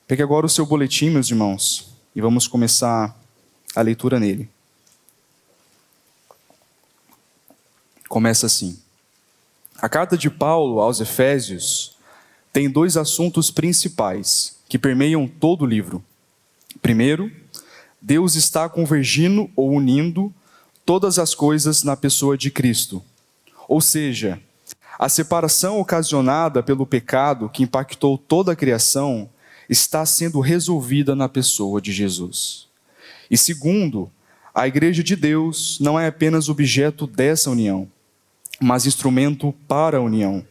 Pegue agora o seu boletim, meus irmãos, e vamos começar a leitura nele. Começa assim. A carta de Paulo aos Efésios tem dois assuntos principais que permeiam todo o livro. Primeiro, Deus está convergindo ou unindo todas as coisas na pessoa de Cristo. Ou seja, a separação ocasionada pelo pecado que impactou toda a criação está sendo resolvida na pessoa de Jesus. E segundo, a Igreja de Deus não é apenas objeto dessa união, mas instrumento para a união.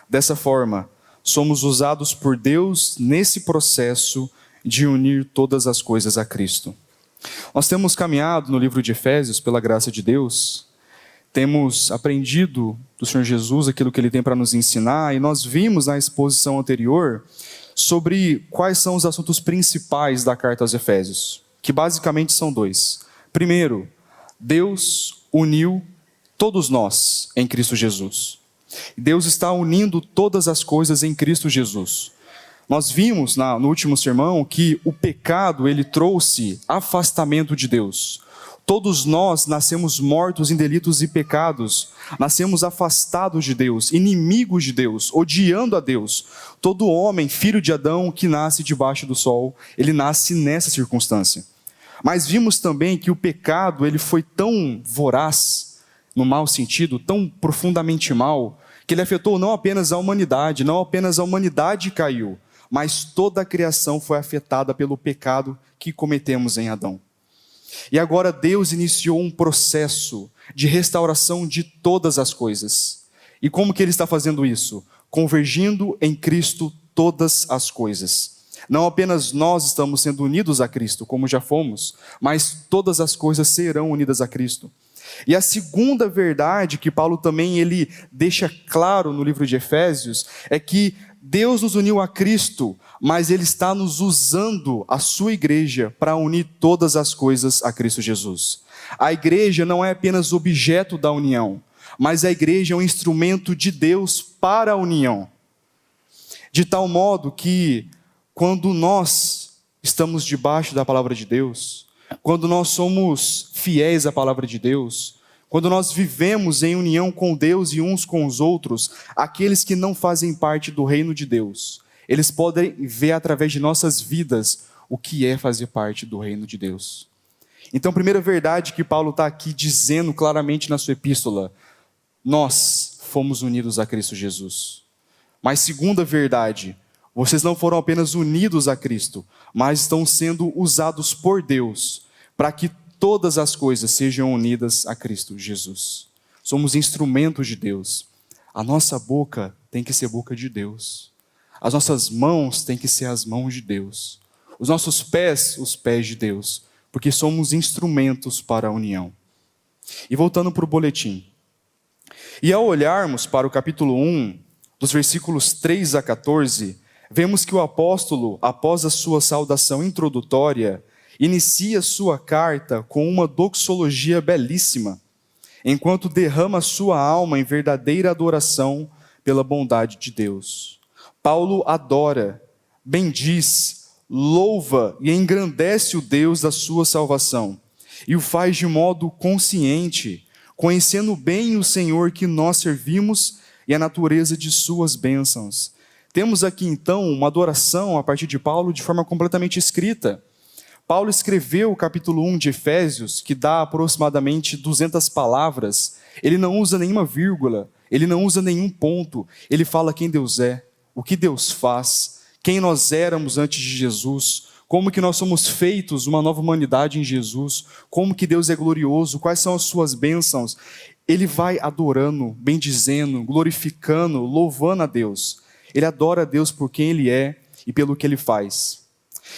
Dessa forma, somos usados por Deus nesse processo de unir todas as coisas a Cristo. Nós temos caminhado no livro de Efésios, pela graça de Deus, temos aprendido do Senhor Jesus aquilo que Ele tem para nos ensinar, e nós vimos na exposição anterior sobre quais são os assuntos principais da carta aos Efésios, que basicamente são dois. Primeiro, Deus uniu todos nós em Cristo Jesus. Deus está unindo todas as coisas em Cristo Jesus. Nós vimos no último sermão que o pecado ele trouxe afastamento de Deus. Todos nós nascemos mortos em delitos e pecados, nascemos afastados de Deus, inimigos de Deus, odiando a Deus. Todo homem, filho de Adão, que nasce debaixo do sol, ele nasce nessa circunstância. Mas vimos também que o pecado ele foi tão voraz, no mau sentido, tão profundamente mal, que ele afetou não apenas a humanidade, não apenas a humanidade caiu, mas toda a criação foi afetada pelo pecado que cometemos em Adão. E agora Deus iniciou um processo de restauração de todas as coisas. E como que Ele está fazendo isso? Convergindo em Cristo todas as coisas. Não apenas nós estamos sendo unidos a Cristo, como já fomos, mas todas as coisas serão unidas a Cristo. E a segunda verdade que Paulo também ele deixa claro no livro de Efésios é que Deus nos uniu a Cristo, mas Ele está nos usando, a sua igreja, para unir todas as coisas a Cristo Jesus. A igreja não é apenas objeto da união, mas a igreja é um instrumento de Deus para a união. De tal modo que, quando nós estamos debaixo da palavra de Deus, quando nós somos fiéis à palavra de Deus, quando nós vivemos em união com Deus e uns com os outros, aqueles que não fazem parte do reino de Deus, eles podem ver através de nossas vidas o que é fazer parte do reino de Deus. Então, a primeira verdade que Paulo está aqui dizendo claramente na sua epístola, nós fomos unidos a Cristo Jesus. Mas segunda verdade, vocês não foram apenas unidos a Cristo, mas estão sendo usados por Deus para que todas as coisas sejam unidas a Cristo Jesus. Somos instrumentos de Deus. A nossa boca tem que ser boca de Deus. As nossas mãos têm que ser as mãos de Deus. Os nossos pés, os pés de Deus. Porque somos instrumentos para a união. E voltando para o boletim. E ao olharmos para o capítulo 1, dos versículos 3 a 14, vemos que o apóstolo, após a sua saudação introdutória, inicia sua carta com uma doxologia belíssima, enquanto derrama sua alma em verdadeira adoração pela bondade de Deus. Paulo adora, bendiz, louva e engrandece o Deus da sua salvação, e o faz de modo consciente, conhecendo bem o Senhor que nós servimos e a natureza de suas bênçãos. Temos aqui então uma adoração a partir de Paulo de forma completamente escrita. Paulo escreveu o capítulo 1 de Efésios, que dá aproximadamente 200 palavras. Ele não usa nenhuma vírgula, ele não usa nenhum ponto. Ele fala quem Deus é, o que Deus faz, quem nós éramos antes de Jesus, como que nós somos feitos uma nova humanidade em Jesus, como que Deus é glorioso, quais são as suas bênçãos. Ele vai adorando, bendizendo, glorificando, louvando a Deus. Ele adora a Deus por quem Ele é e pelo que Ele faz.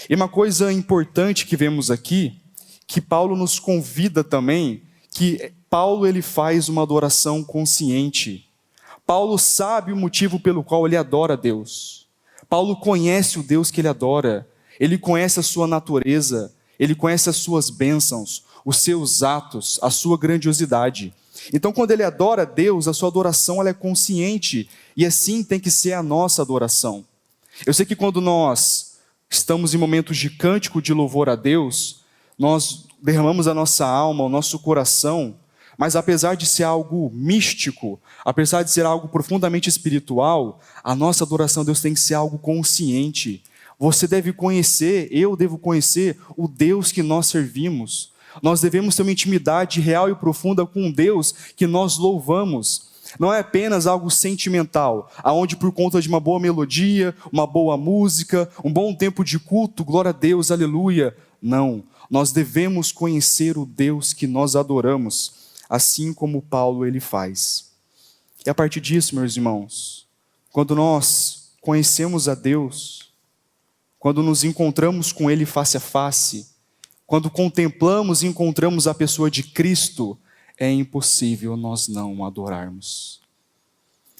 E uma coisa importante que vemos aqui, que Paulo nos convida também, que Paulo ele faz uma adoração consciente. Paulo sabe o motivo pelo qual ele adora a Deus. Paulo conhece o Deus que ele adora. Ele conhece a sua natureza, ele conhece as suas bênçãos, os seus atos, a sua grandiosidade. Então, quando ele adora a Deus, a sua adoração ela é consciente, e assim tem que ser a nossa adoração. Eu sei que quando nós estamos em momentos de cântico de louvor a Deus, nós derramamos a nossa alma, o nosso coração, mas apesar de ser algo místico, apesar de ser algo profundamente espiritual, a nossa adoração a Deus tem que ser algo consciente. Você deve conhecer, eu devo conhecer o Deus que nós servimos. Nós devemos ter uma intimidade real e profunda com o Deus que nós louvamos. Não é apenas algo sentimental, aonde por conta de uma boa melodia, uma boa música, um bom tempo de culto, glória a Deus, aleluia. Não, nós devemos conhecer o Deus que nós adoramos, assim como Paulo ele faz. E a partir disso, meus irmãos, quando nós conhecemos a Deus, quando nos encontramos com Ele face a face, quando contemplamos e encontramos a pessoa de Cristo, é impossível nós não o adorarmos.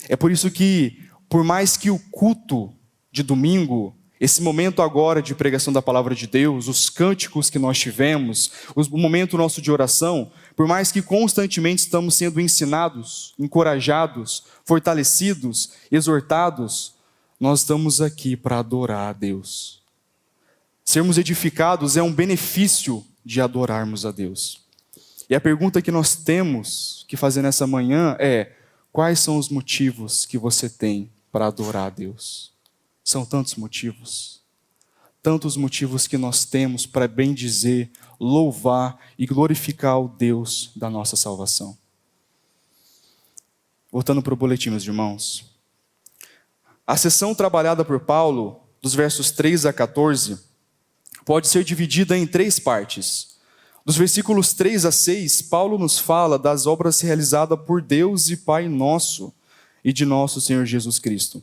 É por isso que, por mais que o culto de domingo, esse momento agora de pregação da palavra de Deus, os cânticos que nós tivemos, o momento nosso de oração, por mais que constantemente estamos sendo ensinados, encorajados, fortalecidos, exortados, nós estamos aqui para adorar a Deus. Sermos edificados é um benefício de adorarmos a Deus. E a pergunta que nós temos que fazer nessa manhã é: quais são os motivos que você tem para adorar a Deus? São tantos motivos que nós temos para bem dizer, louvar e glorificar o Deus da nossa salvação. Voltando para o boletim, meus irmãos. A seção trabalhada por Paulo, dos versos 3 a 14, pode ser dividida em 3 partes. Dos versículos 3 a 6, Paulo nos fala das obras realizadas por Deus e Pai nosso e de nosso Senhor Jesus Cristo.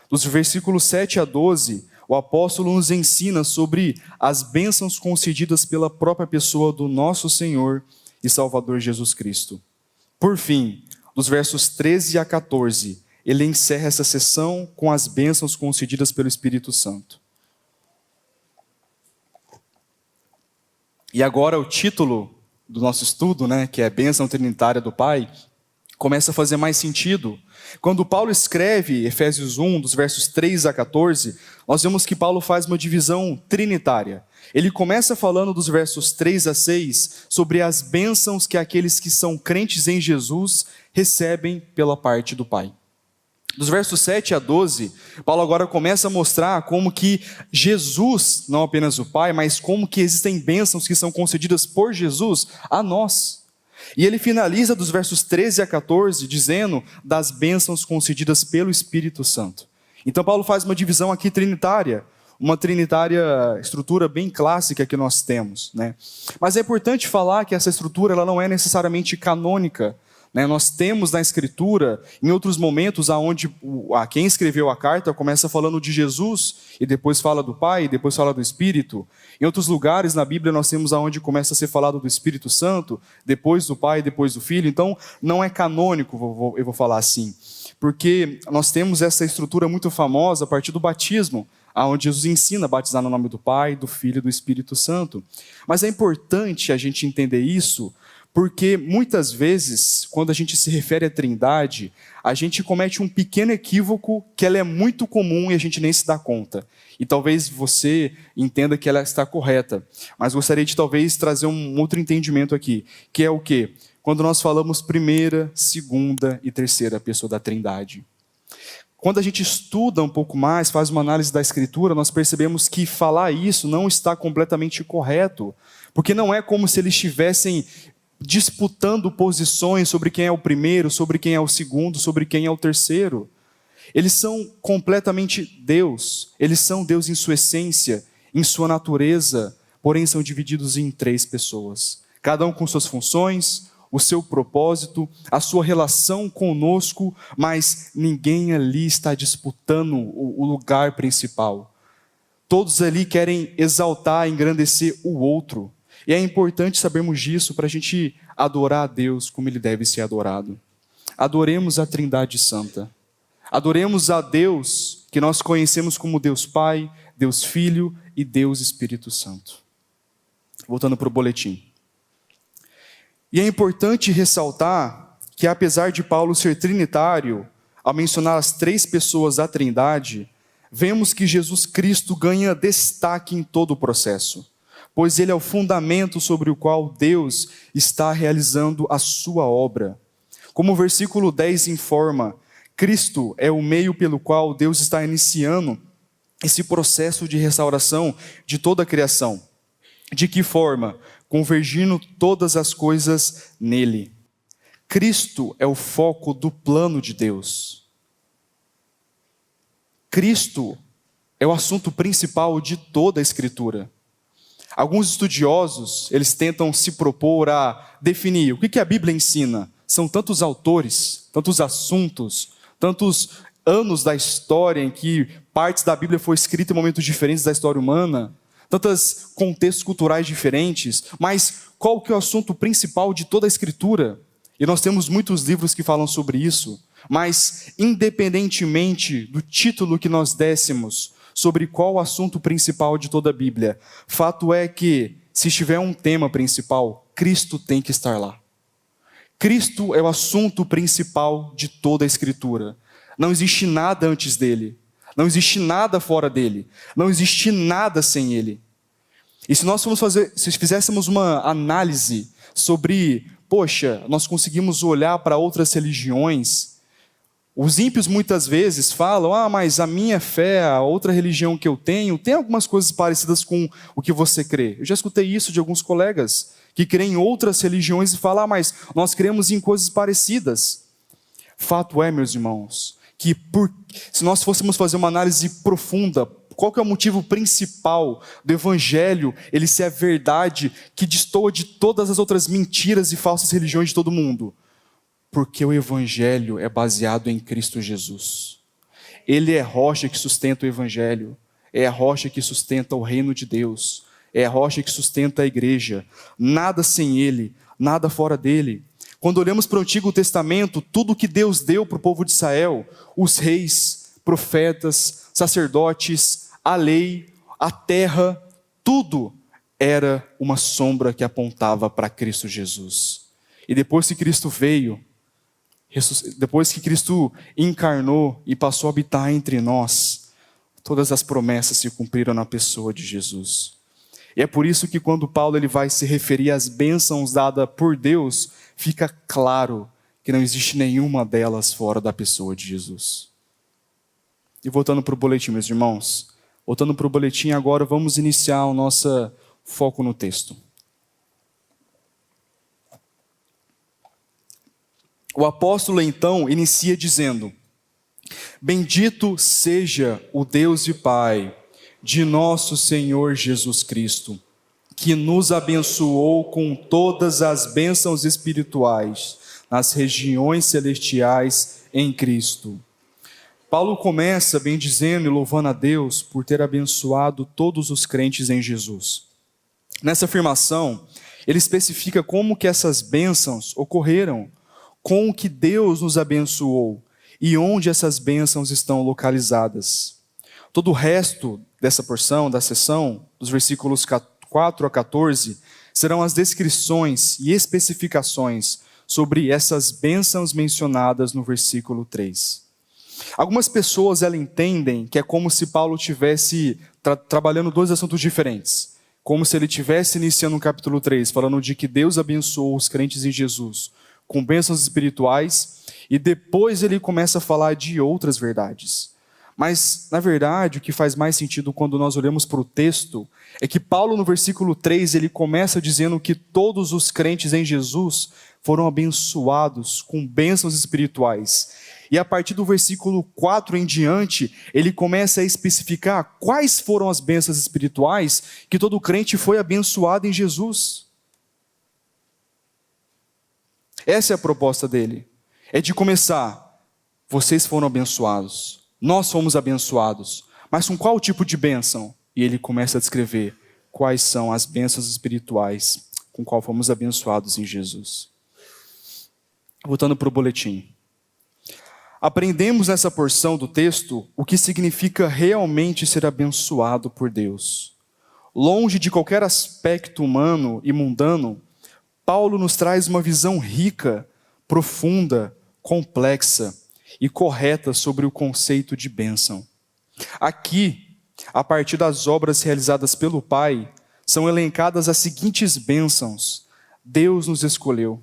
Dos versículos 7 a 12, o apóstolo nos ensina sobre as bênçãos concedidas pela própria pessoa do nosso Senhor e Salvador Jesus Cristo. Por fim, dos versos 13 a 14, ele encerra essa sessão com as bênçãos concedidas pelo Espírito Santo. E agora o título do nosso estudo, que é Bênção Trinitária do Pai, começa a fazer mais sentido. Quando Paulo escreve Efésios 1, dos versos 3 a 14, nós vemos que Paulo faz uma divisão trinitária. Ele começa falando dos versos 3 a 6 sobre as bênçãos que aqueles que são crentes em Jesus recebem pela parte do Pai. Dos versos 7 a 12, Paulo agora começa a mostrar como que Jesus, não apenas o Pai, mas como que existem bênçãos que são concedidas por Jesus a nós. E ele finaliza dos versos 13 a 14 dizendo das bênçãos concedidas pelo Espírito Santo. Então Paulo faz uma divisão aqui trinitária, uma trinitária estrutura bem clássica que nós temos. Mas é importante falar que essa estrutura ela não é necessariamente canônica. Nós temos na Escritura, em outros momentos, onde quem escreveu a carta começa falando de Jesus, e depois fala do Pai, e depois fala do Espírito. Em outros lugares na Bíblia nós temos onde começa a ser falado do Espírito Santo, depois do Pai, depois do Filho. Então não é canônico, eu vou falar assim, porque nós temos essa estrutura muito famosa a partir do batismo, onde Jesus ensina a batizar no nome do Pai, do Filho e do Espírito Santo. Mas é importante a gente entender isso, porque muitas vezes, quando a gente se refere à Trindade, a gente comete um pequeno equívoco que ela é muito comum e a gente nem se dá conta. E talvez você entenda que ela está correta, mas gostaria de talvez trazer um outro entendimento aqui, que é o quê? Quando nós falamos primeira, segunda e terceira pessoa da Trindade. Quando a gente estuda um pouco mais, faz uma análise da Escritura, nós percebemos que falar isso não está completamente correto, porque não é como se eles estivessem disputando posições sobre quem é o primeiro, sobre quem é o segundo, sobre quem é o terceiro. Eles são completamente Deus. Eles são Deus em sua essência, em sua natureza, porém são divididos em 3 pessoas. Cada um com suas funções, o seu propósito, a sua relação conosco, mas ninguém ali está disputando o lugar principal. Todos ali querem exaltar, engrandecer o outro. E é importante sabermos disso para a gente adorar a Deus como Ele deve ser adorado. Adoremos a Trindade Santa. Adoremos a Deus que nós conhecemos como Deus Pai, Deus Filho e Deus Espírito Santo. Voltando para o boletim. E é importante ressaltar que apesar de Paulo ser trinitário, ao mencionar as 3 pessoas da Trindade, vemos que Jesus Cristo ganha destaque em todo o processo, pois ele é o fundamento sobre o qual Deus está realizando a sua obra. Como o versículo 10 informa, Cristo é o meio pelo qual Deus está iniciando esse processo de restauração de toda a criação. De que forma? Convergindo todas as coisas nele. Cristo é o foco do plano de Deus. Cristo é o assunto principal de toda a Escritura. Alguns estudiosos, eles tentam se propor a definir o que a Bíblia ensina. São tantos autores, tantos assuntos, tantos anos da história em que partes da Bíblia foram escritas em momentos diferentes da história humana, tantos contextos culturais diferentes, mas qual que é o assunto principal de toda a Escritura? E nós temos muitos livros que falam sobre isso, mas independentemente do título que nós dessemos sobre qual o assunto principal de toda a Bíblia, fato é que, se tiver um tema principal, Cristo tem que estar lá. Cristo é o assunto principal de toda a Escritura. Não existe nada antes dele. Não existe nada fora dele. Não existe nada sem ele. E se fizéssemos uma análise sobre, nós conseguimos olhar para outras religiões. Os ímpios muitas vezes falam, mas a minha fé, a outra religião que eu tenho, tem algumas coisas parecidas com o que você crê. Eu já escutei isso de alguns colegas que creem em outras religiões e falam, mas nós cremos em coisas parecidas. Fato é, meus irmãos, que se nós fôssemos fazer uma análise profunda, qual que é o motivo principal do Evangelho, ele ser a verdade que destoa de todas as outras mentiras e falsas religiões de todo mundo? Porque o Evangelho é baseado em Cristo Jesus. Ele é a rocha que sustenta o Evangelho, é a rocha que sustenta o reino de Deus, é a rocha que sustenta a igreja. Nada sem ele, nada fora dele. Quando olhamos para o Antigo Testamento, tudo que Deus deu para o povo de Israel, os reis, profetas, sacerdotes, a lei, a terra, tudo era uma sombra que apontava para Cristo Jesus. E depois que Cristo veio, depois que Cristo encarnou e passou a habitar entre nós, todas as promessas se cumpriram na pessoa de Jesus. E é por isso que quando Paulo ele vai se referir às bênçãos dadas por Deus, fica claro que não existe nenhuma delas fora da pessoa de Jesus. E voltando para o boletim, meus irmãos, voltando para o boletim agora, vamos iniciar o nosso foco no texto. O apóstolo então inicia dizendo: bendito seja o Deus e Pai de nosso Senhor Jesus Cristo, que nos abençoou com todas as bênçãos espirituais nas regiões celestiais em Cristo. Paulo começa bendizendo e louvando a Deus por ter abençoado todos os crentes em Jesus. Nessa afirmação, ele especifica como que essas bênçãos ocorreram, com o que Deus nos abençoou e onde essas bênçãos estão localizadas. Todo o resto dessa porção, da seção, dos versículos 4 a 14, serão as descrições e especificações sobre essas bênçãos mencionadas no versículo 3. Algumas pessoas entendem que é como se Paulo estivesse trabalhando dois assuntos diferentes. Como se ele estivesse iniciando no capítulo 3, falando de que Deus abençoou os crentes em Jesus com bênçãos espirituais, e depois ele começa a falar de outras verdades. Mas, na verdade, o que faz mais sentido quando nós olhamos para o texto é que Paulo, no versículo 3, ele começa dizendo que todos os crentes em Jesus foram abençoados com bênçãos espirituais. E a partir do versículo 4 em diante, ele começa a especificar quais foram as bênçãos espirituais que todo crente foi abençoado em Jesus. Essa é a proposta dele. É de começar, vocês foram abençoados, nós fomos abençoados, mas com qual tipo de bênção? E ele começa a descrever quais são as bênçãos espirituais com qual fomos abençoados em Jesus. Voltando para o boletim. Aprendemos nessa porção do texto o que significa realmente ser abençoado por Deus. Longe de qualquer aspecto humano e mundano, Paulo nos traz uma visão rica, profunda, complexa e correta sobre o conceito de bênção. Aqui, a partir das obras realizadas pelo Pai, são elencadas as seguintes bênçãos. Deus nos escolheu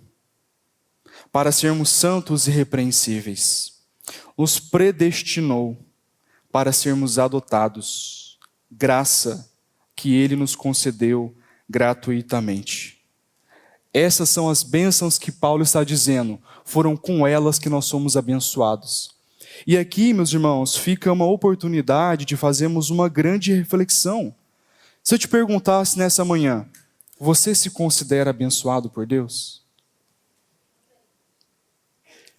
para sermos santos e irrepreensíveis. Nos predestinou para sermos adotados. Graça que Ele nos concedeu gratuitamente. Essas são as bênçãos que Paulo está dizendo. Foram com elas que nós somos abençoados. E aqui, meus irmãos, fica uma oportunidade de fazermos uma grande reflexão. Se eu te perguntasse nessa manhã, você se considera abençoado por Deus?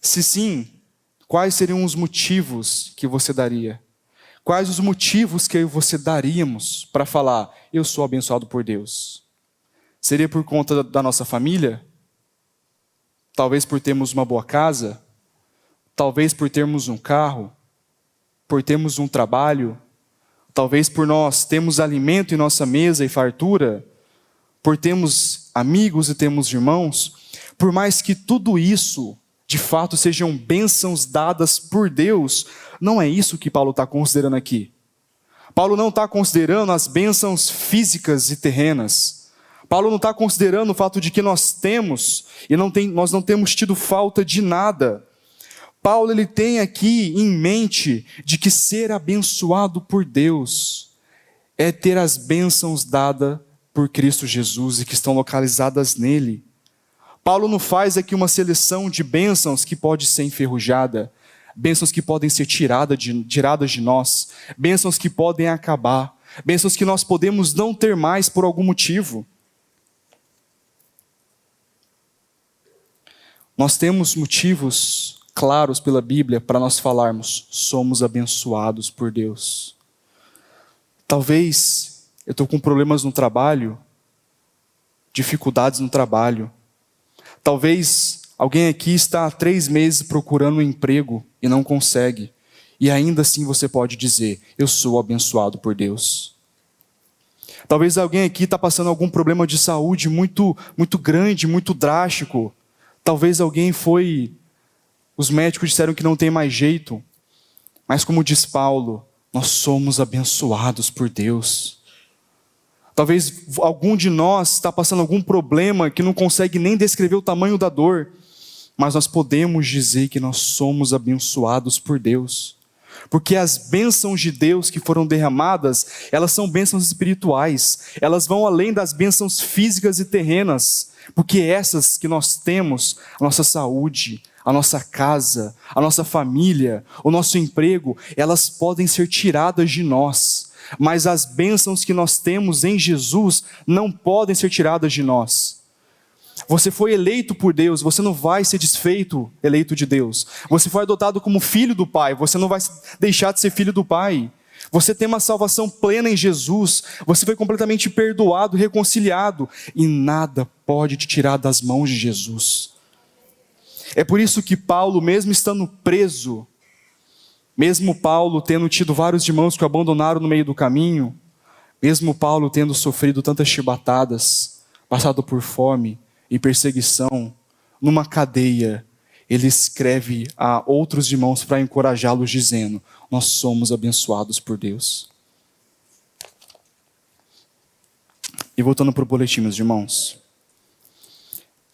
Se sim, quais seriam os motivos que você daria? Quais os motivos que eu e você daríamos para falar, eu sou abençoado por Deus? Seria por conta da nossa família? Talvez por termos uma boa casa? Talvez por termos um carro? Por termos um trabalho? Talvez por nós termos alimento em nossa mesa e fartura? Por termos amigos e termos irmãos? Por mais que tudo isso, de fato, sejam bênçãos dadas por Deus, não é isso que Paulo está considerando aqui. Paulo não está considerando as bênçãos físicas e terrenas. Paulo não está considerando o fato de que nós temos e nós não temos tido falta de nada. Paulo ele tem aqui em mente de que ser abençoado por Deus é ter as bênçãos dadas por Cristo Jesus e que estão localizadas nele. Paulo não faz aqui uma seleção de bênçãos que pode ser enferrujada, bênçãos que podem ser tiradas de nós, bênçãos que podem acabar, bênçãos que nós podemos não ter mais por algum motivo. Nós temos motivos claros pela Bíblia para nós falarmos, somos abençoados por Deus. Talvez eu estou com problemas no trabalho, dificuldades no trabalho. Talvez alguém aqui está há 3 meses procurando um emprego e não consegue. E ainda assim você pode dizer, eu sou abençoado por Deus. Talvez alguém aqui está passando algum problema de saúde muito grande, muito drástico. Talvez os médicos disseram que não tem mais jeito. Mas como diz Paulo, nós somos abençoados por Deus. Talvez algum de nós está passando algum problema que não consegue nem descrever o tamanho da dor. Mas nós podemos dizer que nós somos abençoados por Deus. Porque as bênçãos de Deus que foram derramadas, elas são bênçãos espirituais. Elas vão além das bênçãos físicas e terrenas. Porque essas que nós temos, a nossa saúde, a nossa casa, a nossa família, o nosso emprego, elas podem ser tiradas de nós. Mas as bênçãos que nós temos em Jesus não podem ser tiradas de nós. Você foi eleito por Deus, você não vai ser desfeito, eleito de Deus. Você foi adotado como filho do Pai, você não vai deixar de ser filho do Pai. Você tem uma salvação plena em Jesus, você foi completamente perdoado, reconciliado, e nada pode te tirar das mãos de Jesus. É por isso que Paulo, mesmo estando preso, mesmo Paulo tendo tido vários irmãos que o abandonaram no meio do caminho, mesmo Paulo tendo sofrido tantas chibatadas, passado por fome e perseguição, numa cadeia, ele escreve a outros irmãos para encorajá-los dizendo, nós somos abençoados por Deus. E voltando para o boletim, meus irmãos.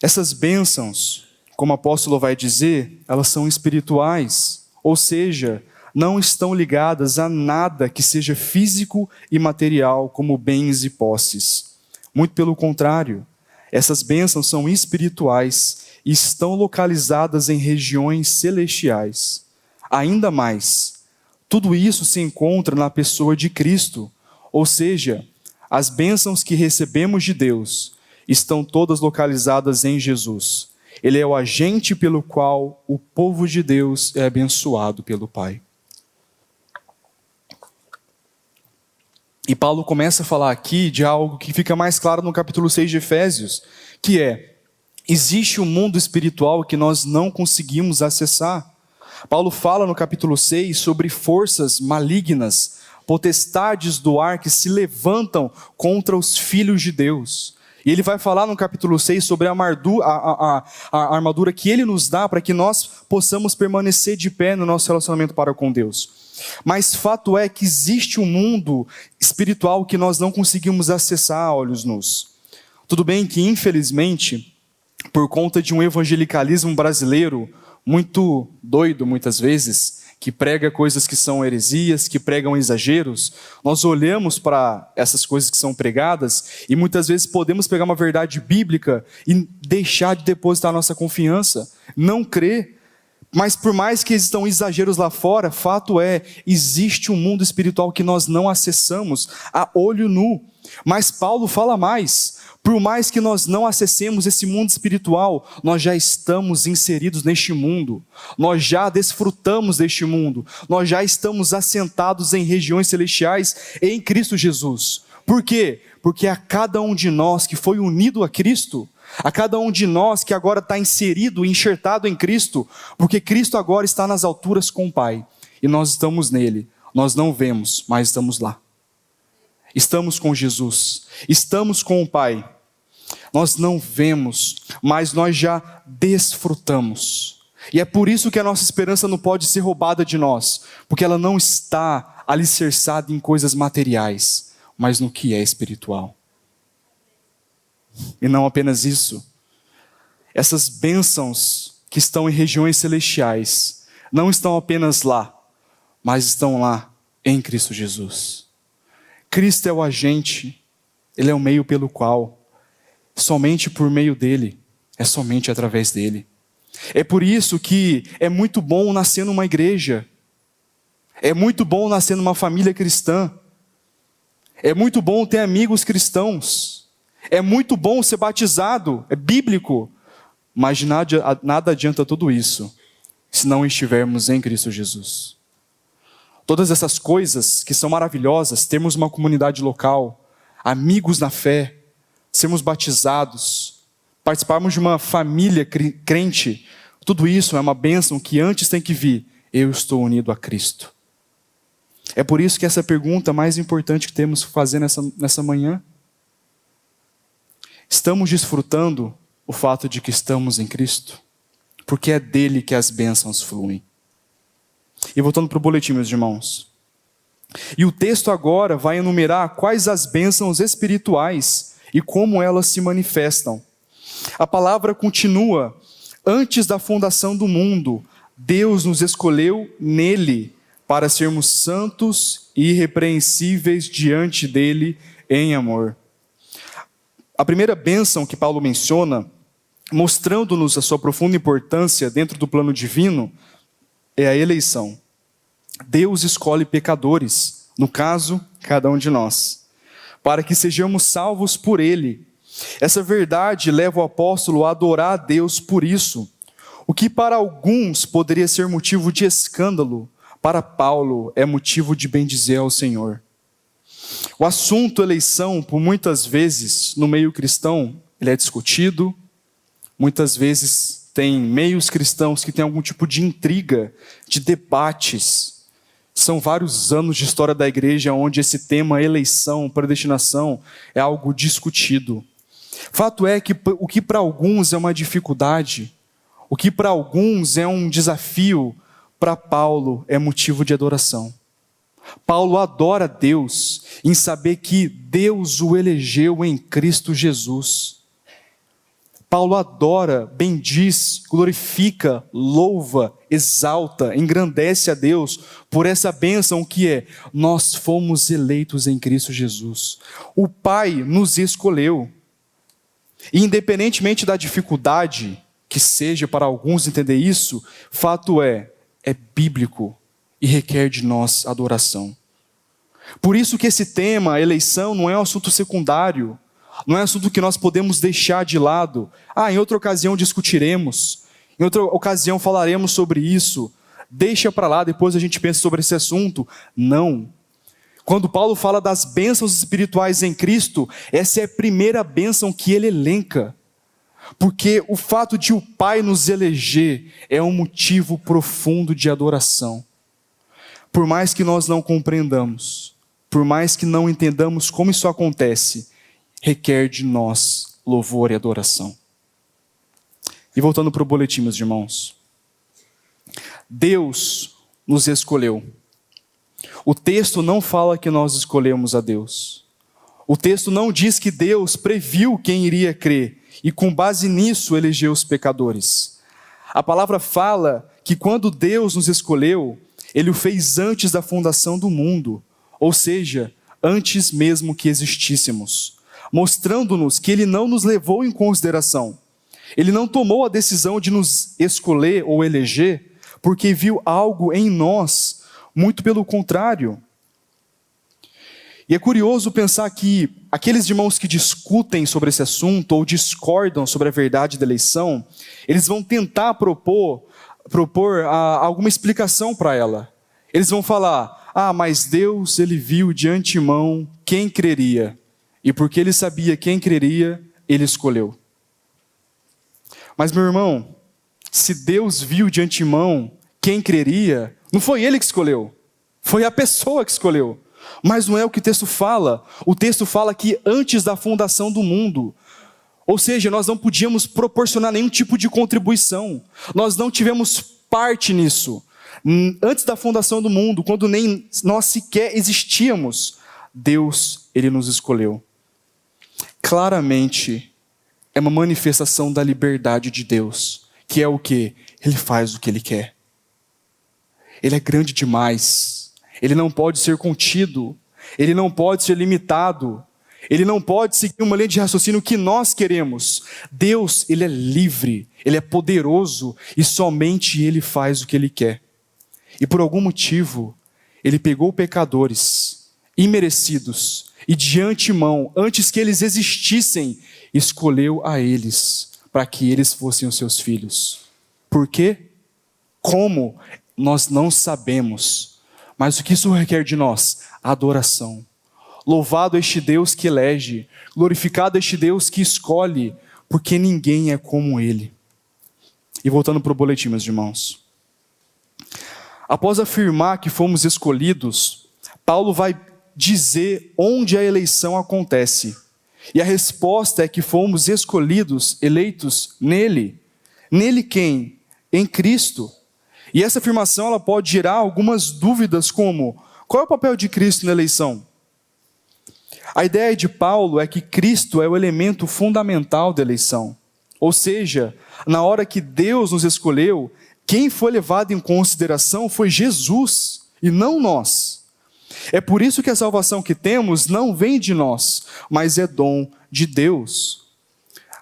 Essas bênçãos, como o apóstolo vai dizer, elas são espirituais, ou seja, não estão ligadas a nada que seja físico e material, como bens e posses. Muito pelo contrário, essas bênçãos são espirituais e estão localizadas em regiões celestiais. Ainda mais, tudo isso se encontra na pessoa de Cristo, ou seja, as bênçãos que recebemos de Deus estão todas localizadas em Jesus. Ele é o agente pelo qual o povo de Deus é abençoado pelo Pai. E Paulo começa a falar aqui de algo que fica mais claro no capítulo 6 de Efésios, que é, existe um mundo espiritual que nós não conseguimos acessar. Paulo fala no capítulo 6 sobre forças malignas, potestades do ar que se levantam contra os filhos de Deus. E ele vai falar no capítulo 6 sobre a armadura que ele nos dá para que nós possamos permanecer de pé no nosso relacionamento para com Deus. Mas fato é que existe um mundo espiritual que nós não conseguimos acessar a olhos nus. Tudo bem que, infelizmente, por conta de um evangelicalismo brasileiro muito doido muitas vezes, que prega coisas que são heresias, que pregam exageros, nós olhamos para essas coisas que são pregadas e muitas vezes podemos pegar uma verdade bíblica e deixar de depositar nossa confiança, não crer. Mas por mais que existam exageros lá fora, fato é, existe um mundo espiritual que nós não acessamos a olho nu. Mas Paulo fala mais. Por mais que nós não acessemos esse mundo espiritual, nós já estamos inseridos neste mundo. Nós já desfrutamos deste mundo. Nós já estamos assentados em regiões celestiais em Cristo Jesus. Por quê? Porque a cada um de nós que foi unido a Cristo, a cada um de nós que agora está inserido, enxertado em Cristo, porque Cristo agora está nas alturas com o Pai, e nós estamos nele. Nós não vemos, mas estamos lá. Estamos com Jesus, estamos com o Pai. Nós não vemos, mas nós já desfrutamos. E é por isso que a nossa esperança não pode ser roubada de nós, porque ela não está alicerçada em coisas materiais, mas no que é espiritual. E não apenas isso, essas bênçãos que estão em regiões celestiais, não estão apenas lá, mas estão lá em Cristo Jesus. Cristo é o agente, Ele é o meio pelo qual, somente por meio dele, é somente através dele. É por isso que é muito bom nascer numa igreja, é muito bom nascer numa família cristã, é muito bom ter amigos cristãos, é muito bom ser batizado, é bíblico, mas nada adianta tudo isso, se não estivermos em Cristo Jesus. Todas essas coisas que são maravilhosas, termos uma comunidade local, amigos na fé, sermos batizados, participarmos de uma família crente, tudo isso é uma bênção que antes tem que vir, eu estou unido a Cristo. É por isso que essa pergunta mais importante que temos que fazer nessa manhã, estamos desfrutando o fato de que estamos em Cristo? Porque é dele que as bênçãos fluem. E voltando para o boletim, meus irmãos. E o texto agora vai enumerar quais as bênçãos espirituais e como elas se manifestam. A palavra continua: antes da fundação do mundo, Deus nos escolheu nele para sermos santos e irrepreensíveis diante dele em amor. A primeira bênção que Paulo menciona, mostrando-nos a sua profunda importância dentro do plano divino, é a eleição. Deus escolhe pecadores, no caso, cada um de nós, para que sejamos salvos por Ele. Essa verdade leva o apóstolo a adorar a Deus por isso. O que para alguns poderia ser motivo de escândalo, para Paulo é motivo de bendizer ao Senhor. O assunto eleição, por muitas vezes, no meio cristão, ele é discutido. Muitas vezes tem meios cristãos que têm algum tipo de intriga, de debates. São vários anos de história da igreja onde esse tema eleição, predestinação, é algo discutido. Fato é que o que para alguns é uma dificuldade, o que para alguns é um desafio, para Paulo é motivo de adoração. Paulo adora Deus em saber que Deus o elegeu em Cristo Jesus. Paulo adora, bendiz, glorifica, louva, exalta, engrandece a Deus por essa bênção que é: nós fomos eleitos em Cristo Jesus. O Pai nos escolheu. E independentemente da dificuldade que seja para alguns entender isso, fato é bíblico e requer de nós adoração. Por isso que esse tema, eleição, não é um assunto secundário, não é um assunto que nós podemos deixar de lado. Em outra ocasião discutiremos, em outra ocasião falaremos sobre isso, deixa para lá, depois a gente pensa sobre esse assunto. Não. Quando Paulo fala das bênçãos espirituais em Cristo, essa é a primeira bênção que ele elenca. Porque o fato de o Pai nos eleger é um motivo profundo de adoração. Por mais que nós não compreendamos, por mais que não entendamos como isso acontece, requer de nós louvor e adoração. E voltando para o boletim, meus irmãos. Deus nos escolheu. O texto não fala que nós escolhemos a Deus. O texto não diz que Deus previu quem iria crer e com base nisso elegeu os pecadores. A palavra fala que quando Deus nos escolheu, Ele o fez antes da fundação do mundo, ou seja, antes mesmo que existíssemos, mostrando-nos que Ele não nos levou em consideração. Ele não tomou a decisão de nos escolher ou eleger porque viu algo em nós, muito pelo contrário. E é curioso pensar que aqueles irmãos que discutem sobre esse assunto ou discordam sobre a verdade da eleição, eles vão tentar propor alguma explicação para ela. Eles vão falar, mas Deus, Ele viu de antemão quem creria, e porque Ele sabia quem creria, Ele escolheu. Mas, meu irmão, se Deus viu de antemão quem creria, não foi Ele que escolheu, foi a pessoa que escolheu. Mas não é o que o texto fala. O texto fala que antes da fundação do mundo, ou seja, nós não podíamos proporcionar nenhum tipo de contribuição, nós não tivemos parte nisso. Antes da fundação do mundo, quando nem nós sequer existíamos, Deus, Ele nos escolheu. Claramente, é uma manifestação da liberdade de Deus, que é o quê? Ele faz o que Ele quer. Ele é grande demais, Ele não pode ser contido, Ele não pode ser limitado, Ele não pode seguir uma linha de raciocínio que nós queremos. Deus, Ele é livre, Ele é poderoso e somente Ele faz o que Ele quer. E por algum motivo, Ele pegou pecadores imerecidos e de antemão, antes que eles existissem, escolheu a eles para que eles fossem os seus filhos. Por quê? Como? Nós não sabemos. Mas o que isso requer de nós? Adoração. Louvado este Deus que elege, glorificado este Deus que escolhe, porque ninguém é como Ele. E voltando para o boletim, meus irmãos. Após afirmar que fomos escolhidos, Paulo vai dizer onde a eleição acontece. E a resposta é que fomos escolhidos, eleitos nele. Nele quem? Em Cristo. E essa afirmação ela pode gerar algumas dúvidas como: qual é o papel de Cristo na eleição? A ideia de Paulo é que Cristo é o elemento fundamental da eleição. Ou seja, na hora que Deus nos escolheu, quem foi levado em consideração foi Jesus e não nós. É por isso que a salvação que temos não vem de nós, mas é dom de Deus.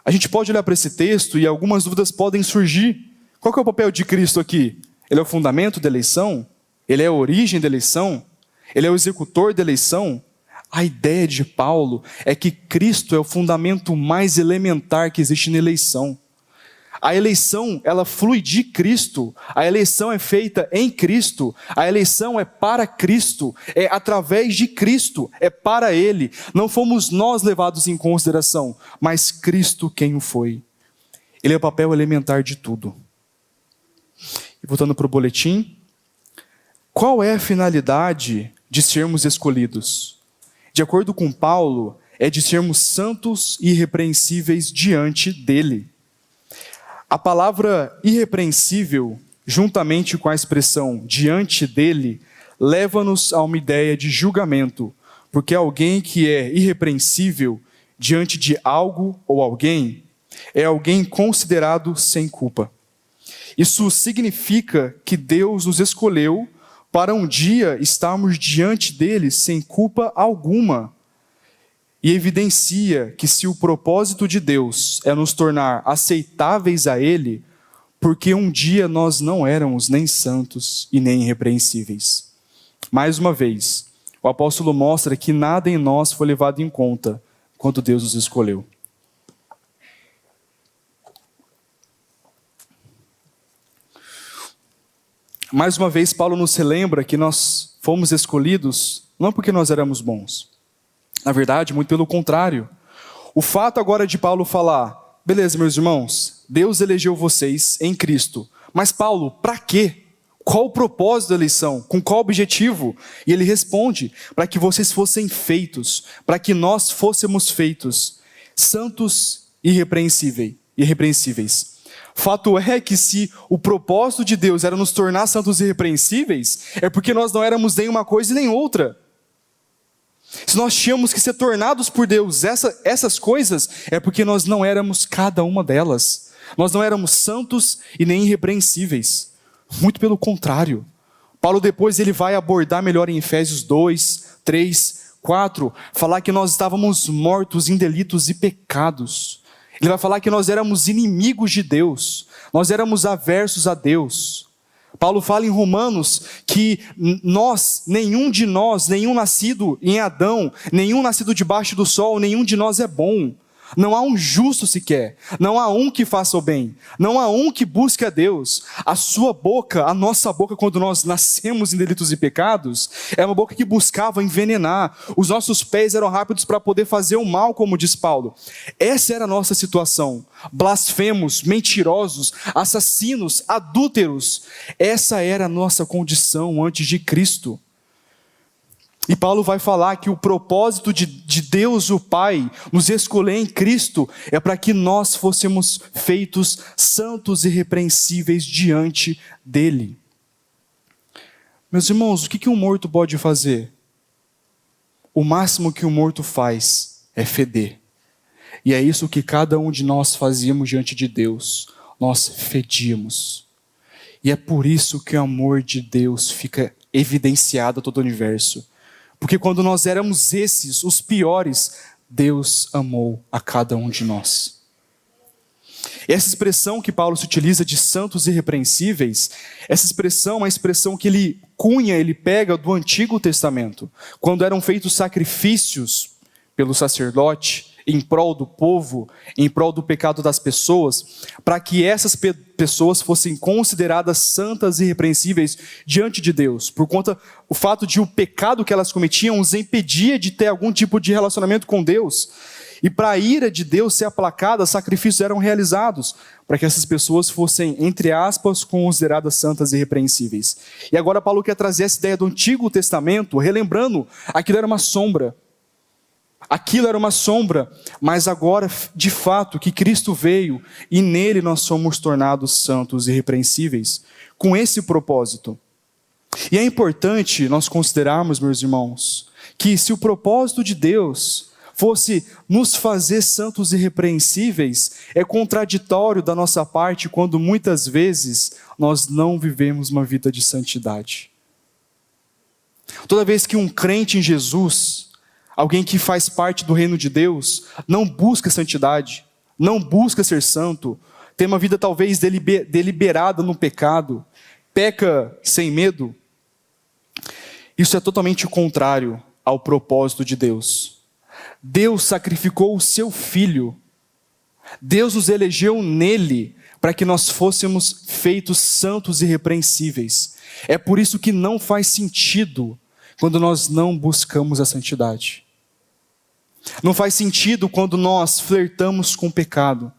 A gente pode olhar para esse texto e algumas dúvidas podem surgir. Qual que é o papel de Cristo aqui? Ele é o fundamento da eleição? Ele é a origem da eleição? Ele é o executor da eleição? A ideia de Paulo é que Cristo é o fundamento mais elementar que existe na eleição. A eleição, ela flui de Cristo. A eleição é feita em Cristo. A eleição é para Cristo. É através de Cristo. É para Ele. Não fomos nós levados em consideração, mas Cristo quem o foi. Ele é o papel elementar de tudo. E voltando para o boletim, qual é a finalidade de sermos escolhidos? De acordo com Paulo, é de sermos santos e irrepreensíveis diante dele. A palavra irrepreensível, juntamente com a expressão diante dele, leva-nos a uma ideia de julgamento, porque alguém que é irrepreensível diante de algo ou alguém, é alguém considerado sem culpa. Isso significa que Deus nos escolheu para um dia estarmos diante dele sem culpa alguma. E evidencia que se o propósito de Deus é nos tornar aceitáveis a Ele, porque um dia nós não éramos nem santos e nem irrepreensíveis. Mais uma vez, o apóstolo mostra que nada em nós foi levado em conta quando Deus nos escolheu. Mais uma vez, Paulo nos relembra que nós fomos escolhidos não porque nós éramos bons. Na verdade, muito pelo contrário. O fato agora de Paulo falar: beleza, meus irmãos, Deus elegeu vocês em Cristo. Mas Paulo, para quê? Qual o propósito da eleição? Com qual objetivo? E ele responde: para que vocês fossem feitos, para que nós fôssemos feitos, santos e irrepreensíveis. Fato é que se o propósito de Deus era nos tornar santos e irrepreensíveis, é porque nós não éramos nem uma coisa e nem outra. Se nós tínhamos que ser tornados por Deus essas coisas, é porque nós não éramos cada uma delas. Nós não éramos santos e nem irrepreensíveis. Muito pelo contrário. Paulo depois ele vai abordar melhor em Efésios 2, 3, 4, falar que nós estávamos mortos em delitos e pecados. Ele vai falar que nós éramos inimigos de Deus, nós éramos aversos a Deus. Paulo fala em Romanos que nenhum de nós, nenhum nascido em Adão, nenhum nascido debaixo do sol, nenhum de nós é bom. Não há um justo sequer, não há um que faça o bem, não há um que busque a Deus. A sua boca, a nossa boca, quando nós nascemos em delitos e pecados, é uma boca que buscava envenenar. Os nossos pés eram rápidos para poder fazer o mal, como diz Paulo. Essa era a nossa situação. Blasfemos, mentirosos, assassinos, adúlteros. Essa era a nossa condição antes de Cristo. E Paulo vai falar que o propósito de Deus, o Pai, nos escolher em Cristo, é para que nós fôssemos feitos santos e irrepreensíveis diante dEle. Meus irmãos, o que um morto pode fazer? O máximo que um morto faz é feder. E é isso que cada um de nós fazíamos diante de Deus. Nós fedíamos. E é por isso que o amor de Deus fica evidenciado a todo o universo. Porque quando nós éramos os piores, Deus amou a cada um de nós. Essa expressão que Paulo se utiliza de santos e irrepreensíveis, essa expressão é uma expressão que ele pega do Antigo Testamento, quando eram feitos sacrifícios pelo sacerdote, em prol do povo, em prol do pecado das pessoas, para que essas pessoas fossem consideradas santas e irrepreensíveis diante de Deus, por conta do fato de o pecado que elas cometiam os impedia de ter algum tipo de relacionamento com Deus. E para a ira de Deus ser aplacada, sacrifícios eram realizados, para que essas pessoas fossem, entre aspas, consideradas santas e irrepreensíveis. E agora Paulo quer trazer essa ideia do Antigo Testamento, relembrando, aquilo era uma sombra. Aquilo era uma sombra, mas agora, de fato, que Cristo veio e nele nós somos tornados santos e irrepreensíveis, com esse propósito. E é importante nós considerarmos, meus irmãos, que se o propósito de Deus fosse nos fazer santos e irrepreensíveis, é contraditório da nossa parte quando muitas vezes nós não vivemos uma vida de santidade. Toda vez que um crente em Jesus, alguém que faz parte do reino de Deus, não busca santidade, não busca ser santo, tem uma vida talvez deliberada no pecado, peca sem medo, isso é totalmente o contrário ao propósito de Deus. Deus sacrificou o seu Filho, Deus nos elegeu nele, para que nós fôssemos feitos santos e irrepreensíveis. É por isso que não faz sentido quando nós não buscamos a santidade. Não faz sentido quando nós flertamos com o pecado.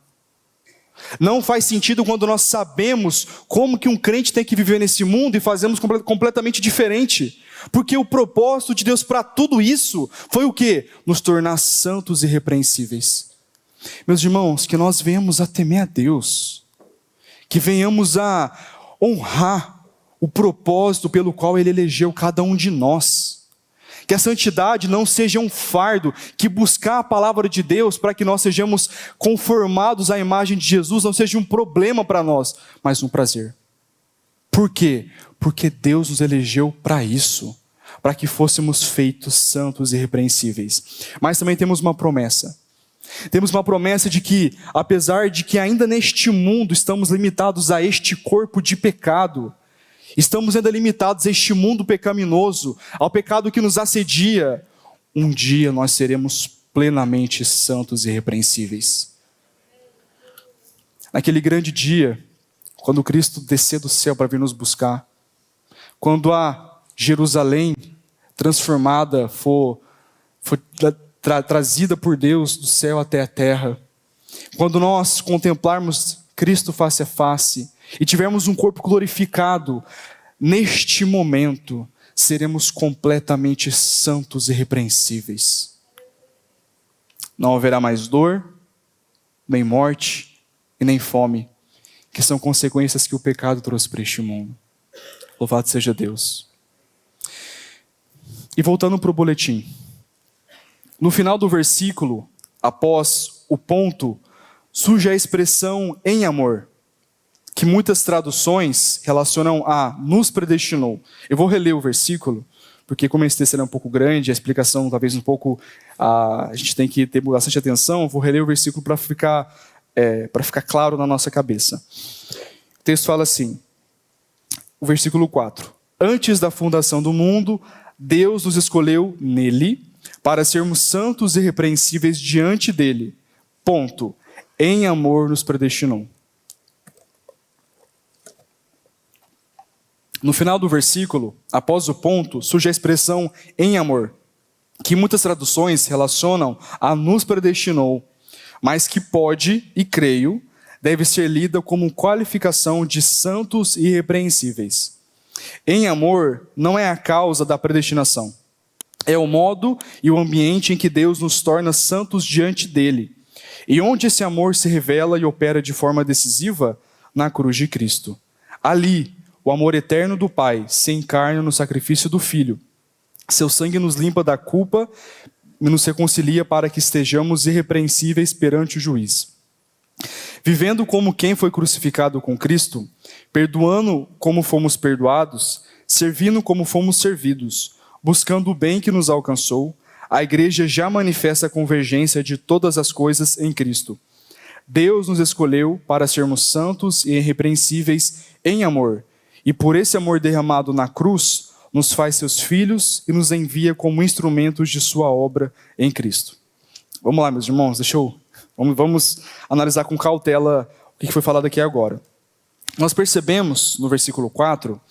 Não faz sentido quando nós sabemos como que um crente tem que viver nesse mundo e fazemos completamente diferente. Porque o propósito de Deus para tudo isso foi o quê? Nos tornar santos e irrepreensíveis. Meus irmãos, que nós venhamos a temer a Deus. Que venhamos a honrar o propósito pelo qual Ele elegeu cada um de nós. Que a santidade não seja um fardo, que buscar a palavra de Deus para que nós sejamos conformados à imagem de Jesus não seja um problema para nós, mas um prazer. Por quê? Porque Deus nos elegeu para isso, para que fôssemos feitos santos e irrepreensíveis. Mas também temos uma promessa. Temos uma promessa de que, apesar de que ainda neste mundo estamos limitados a este corpo de pecado, estamos ainda limitados a este mundo pecaminoso, ao pecado que nos assedia, um dia nós seremos plenamente santos e irrepreensíveis. Naquele grande dia, quando Cristo descer do céu para vir nos buscar, quando a Jerusalém transformada for trazida por Deus do céu até a terra, quando nós contemplarmos Cristo face a face e tivermos um corpo glorificado, neste momento seremos completamente santos e irrepreensíveis. Não haverá mais dor, nem morte e nem fome. que são consequências que o pecado trouxe para este mundo. Louvado seja Deus. E voltando para o boletim. No final do versículo, após o ponto, surge a expressão em amor, que muitas traduções relacionam a nos predestinou. Eu vou reler o versículo, porque como esse texto é um pouco grande, a explicação talvez um pouco, a gente tem que ter bastante atenção, eu vou reler o versículo para ficar claro na nossa cabeça. O texto fala assim, o versículo 4. Antes da fundação do mundo, Deus nos escolheu nele, para sermos santos e irrepreensíveis diante dele. Ponto. Em amor nos predestinou. No final do versículo, após o ponto, surge a expressão em amor, que muitas traduções relacionam a nos predestinou, mas que pode, e creio, deve ser lida como qualificação de santos e irrepreensíveis. Em amor não é a causa da predestinação. É o modo e o ambiente em que Deus nos torna santos diante dele. E onde esse amor se revela e opera de forma decisiva? Na cruz de Cristo. Ali, o amor eterno do Pai se encarna no sacrifício do Filho. Seu sangue nos limpa da culpa e nos reconcilia para que estejamos irrepreensíveis perante o juiz. Vivendo como quem foi crucificado com Cristo, perdoando como fomos perdoados, servindo como fomos servidos, buscando o bem que nos alcançou, a igreja já manifesta a convergência de todas as coisas em Cristo. Deus nos escolheu para sermos santos e irrepreensíveis em amor, e por esse amor derramado na cruz, nos faz seus filhos e nos envia como instrumentos de sua obra em Cristo. Vamos lá, meus irmãos, vamos analisar com cautela o que foi falado aqui agora. Nós percebemos no versículo 4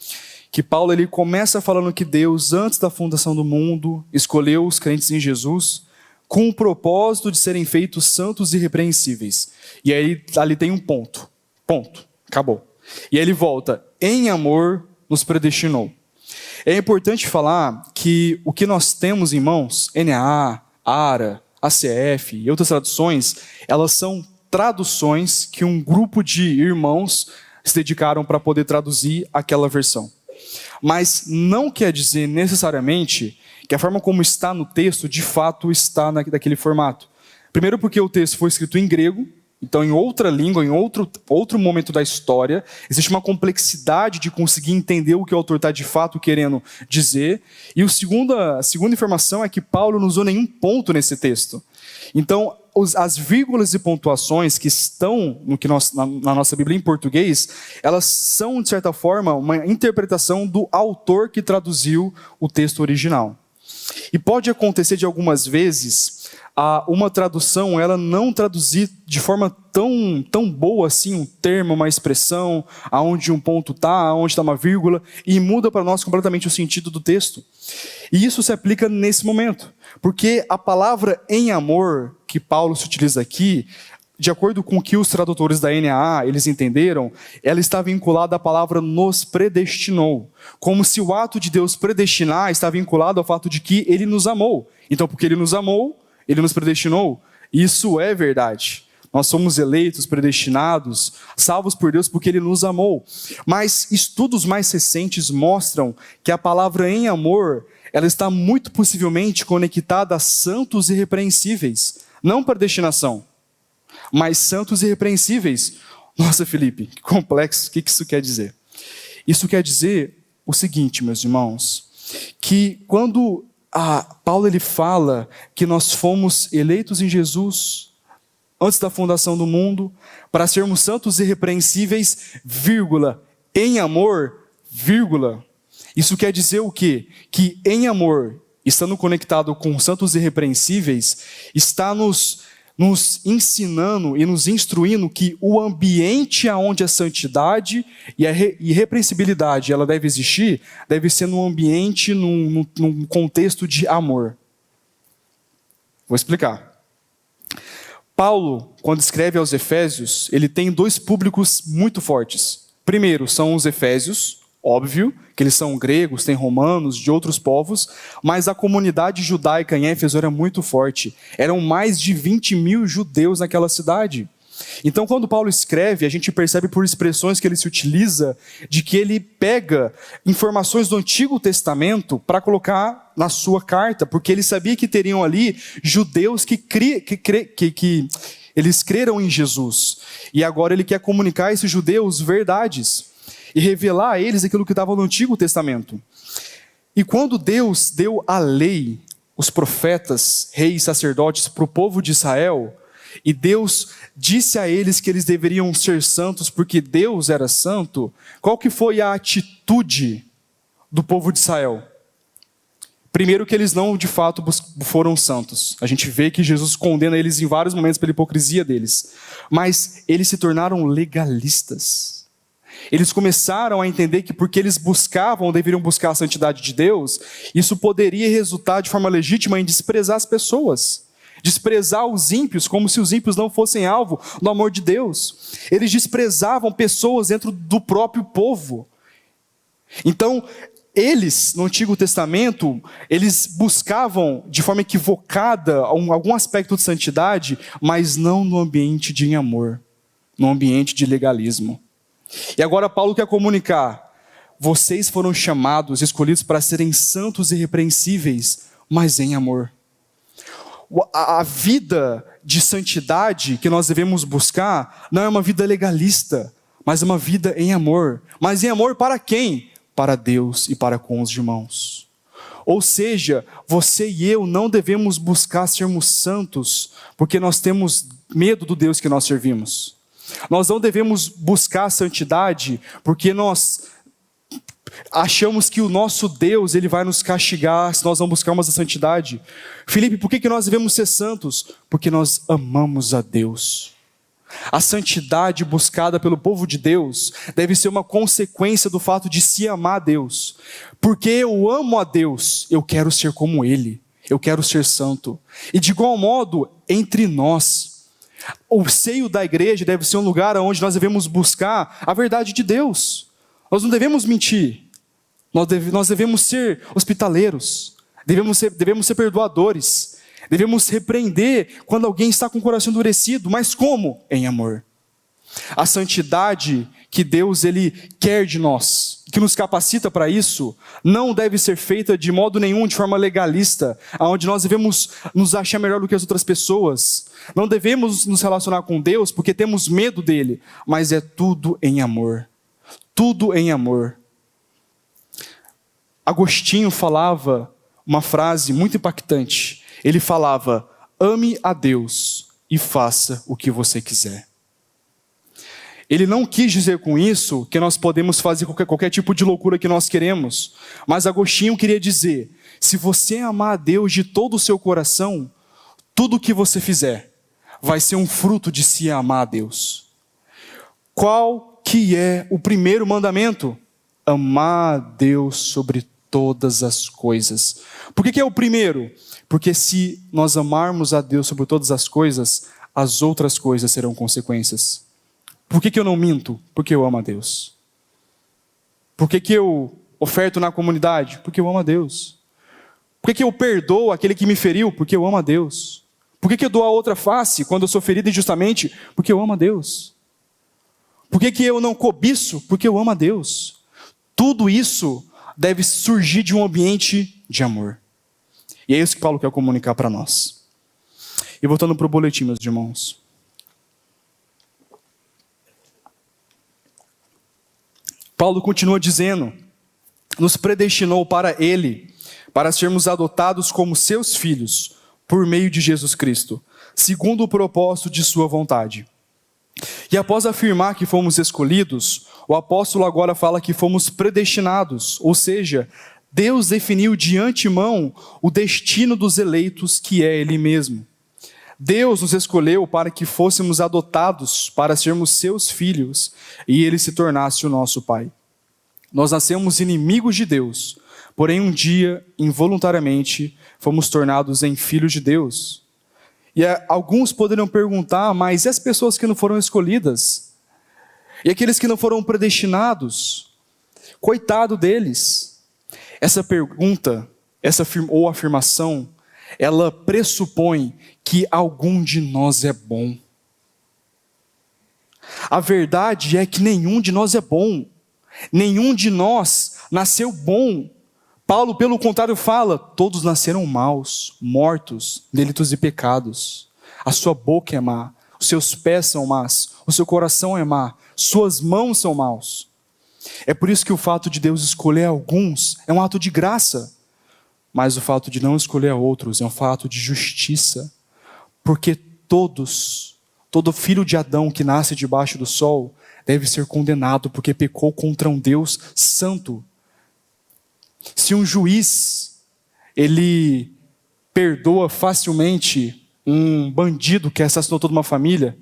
que Paulo ele começa falando que Deus, antes da fundação do mundo, escolheu os crentes em Jesus com o propósito de serem feitos santos e irrepreensíveis. E aí ali tem um ponto, acabou. E aí ele volta, em amor nos predestinou. É importante falar que o que nós temos em mãos, NAA, ARA, ACF e outras traduções, elas são traduções que um grupo de irmãos se dedicaram para poder traduzir aquela versão. Mas não quer dizer necessariamente que a forma como está no texto, de fato, está daquele formato. Primeiro porque o texto foi escrito em grego, então em outra língua, em outro momento da história, existe uma complexidade de conseguir entender o que o autor está de fato querendo dizer. E a segunda informação é que Paulo não usou nenhum ponto nesse texto. Então, as vírgulas e pontuações que estão na nossa Bíblia em português, elas são, de certa forma, uma interpretação do autor que traduziu o texto original. E pode acontecer de algumas vezes uma tradução ela não traduzir de forma tão boa assim um termo, uma expressão, aonde um ponto está, aonde está uma vírgula, e muda para nós completamente o sentido do texto. E isso se aplica nesse momento, porque a palavra em amor que Paulo se utiliza aqui, de acordo com o que os tradutores da NAA eles entenderam, ela está vinculada à palavra nos predestinou, como se o ato de Deus predestinar está vinculado ao fato de que Ele nos amou. Então, porque Ele nos amou, Ele nos predestinou. Isso é verdade. Nós somos eleitos, predestinados, salvos por Deus porque Ele nos amou. Mas estudos mais recentes mostram que a palavra em amor, ela está muito possivelmente conectada a santos irrepreensíveis. Não predestinação, mas santos irrepreensíveis. Nossa, Felipe, que complexo. O que isso quer dizer? Isso quer dizer o seguinte, meus irmãos, que quando Paulo ele fala que nós fomos eleitos em Jesus antes da fundação do mundo para sermos santos e irrepreensíveis, vírgula, em amor, vírgula. Isso quer dizer o quê? Que em amor, estando conectado com santos e irrepreensíveis, está nos ensinando e nos instruindo que o ambiente onde a santidade e a irrepreensibilidade ela deve existir, deve ser num ambiente, num contexto de amor. Vou explicar. Paulo, quando escreve aos Efésios, ele tem dois públicos muito fortes. Primeiro, são os Efésios, óbvio, que eles são gregos, tem romanos, de outros povos, mas a comunidade judaica em Éfeso era muito forte. Eram mais de 20 mil judeus naquela cidade. Então, quando Paulo escreve, a gente percebe por expressões que ele se utiliza, de que ele pega informações do Antigo Testamento para colocar na sua carta, porque ele sabia que teriam ali judeus que eles creram em Jesus. E agora ele quer comunicar a esses judeus verdades e revelar a eles aquilo que estava no Antigo Testamento. E quando Deus deu a lei, os profetas, reis, sacerdotes para o povo de Israel, e Deus disse a eles que eles deveriam ser santos porque Deus era santo, qual que foi a atitude do povo de Israel? Primeiro, que eles não de fato foram santos. A gente vê que Jesus condena eles em vários momentos pela hipocrisia deles. Mas eles se tornaram legalistas. Eles começaram a entender que porque eles deveriam buscar a santidade de Deus, isso poderia resultar de forma legítima em desprezar as pessoas. Desprezar os ímpios, como se os ímpios não fossem alvo do amor de Deus. Eles desprezavam pessoas dentro do próprio povo. Então, eles, no Antigo Testamento, eles buscavam de forma equivocada algum aspecto de santidade, mas não no ambiente de amor, no ambiente de legalismo. E agora Paulo quer comunicar: vocês foram chamados, escolhidos para serem santos e irrepreensíveis, mas em amor. A vida de santidade que nós devemos buscar não é uma vida legalista, mas é uma vida em amor. Mas em amor para quem? Para Deus e para com os irmãos. Ou seja, você e eu não devemos buscar sermos santos porque nós temos medo do Deus que nós servimos. Nós não devemos buscar a santidade porque nós achamos que o nosso Deus ele vai nos castigar se nós não buscarmos a santidade. Felipe, por que nós devemos ser santos? Porque nós amamos a Deus. A santidade buscada pelo povo de Deus deve ser uma consequência do fato de se amar a Deus. Porque eu amo a Deus, eu quero ser como Ele, eu quero ser santo. E de igual modo, entre nós, o seio da igreja deve ser um lugar onde nós devemos buscar a verdade de Deus. Nós não devemos mentir, nós devemos ser hospitaleiros, devemos ser perdoadores, devemos repreender quando alguém está com o coração endurecido, mas como? Em amor. A santidade que Deus ele quer de nós, que nos capacita para isso, não deve ser feita de modo nenhum de forma legalista, onde nós devemos nos achar melhor do que as outras pessoas. Não devemos nos relacionar com Deus porque temos medo dele, mas é tudo em amor. Tudo em amor. Agostinho falava uma frase muito impactante. Ele falava: ame a Deus e faça o que você quiser. Ele não quis dizer com isso que nós podemos fazer qualquer tipo de loucura que nós queremos. Mas Agostinho queria dizer: se você amar a Deus de todo o seu coração, tudo o que você fizer vai ser um fruto de se amar a Deus. Qual que é o primeiro mandamento? Amar a Deus sobre todas as coisas. Por que é o primeiro? Porque se nós amarmos a Deus sobre todas as coisas, as outras coisas serão consequências. Por que eu não minto? Porque eu amo a Deus. Por que eu oferto na comunidade? Porque eu amo a Deus. Por que eu perdoo aquele que me feriu? Porque eu amo a Deus. Por que eu dou a outra face quando eu sou ferido injustamente? Porque eu amo a Deus. Por que eu não cobiço? Porque eu amo a Deus. Tudo isso deve surgir de um ambiente de amor. E é isso que Paulo quer comunicar para nós. E voltando para o boletim, meus irmãos. Paulo continua dizendo: nos predestinou para Ele, para sermos adotados como seus filhos, por meio de Jesus Cristo, segundo o propósito de sua vontade. E após afirmar que fomos escolhidos, o apóstolo agora fala que fomos predestinados, ou seja, Deus definiu de antemão o destino dos eleitos, que é Ele mesmo. Deus nos escolheu para que fôssemos adotados, para sermos seus filhos, e Ele se tornasse o nosso Pai. Nós nascemos inimigos de Deus, porém um dia, involuntariamente, fomos tornados em filhos de Deus. E alguns poderiam perguntar: mas e as pessoas que não foram escolhidas? E aqueles que não foram predestinados? Coitado deles. Essa pergunta, ou afirmação, ela pressupõe que algum de nós é bom. A verdade é que nenhum de nós é bom. Nenhum de nós nasceu bom. Paulo, pelo contrário, fala: todos nasceram maus, mortos, delitos e pecados. A sua boca é má, os seus pés são más, o seu coração é má, suas mãos são maus. É por isso que o fato de Deus escolher alguns é um ato de graça, mas o fato de não escolher outros é um fato de justiça. Porque todo filho de Adão que nasce debaixo do sol deve ser condenado porque pecou contra um Deus santo. Se um juiz, ele perdoa facilmente um bandido que assassinou toda uma família,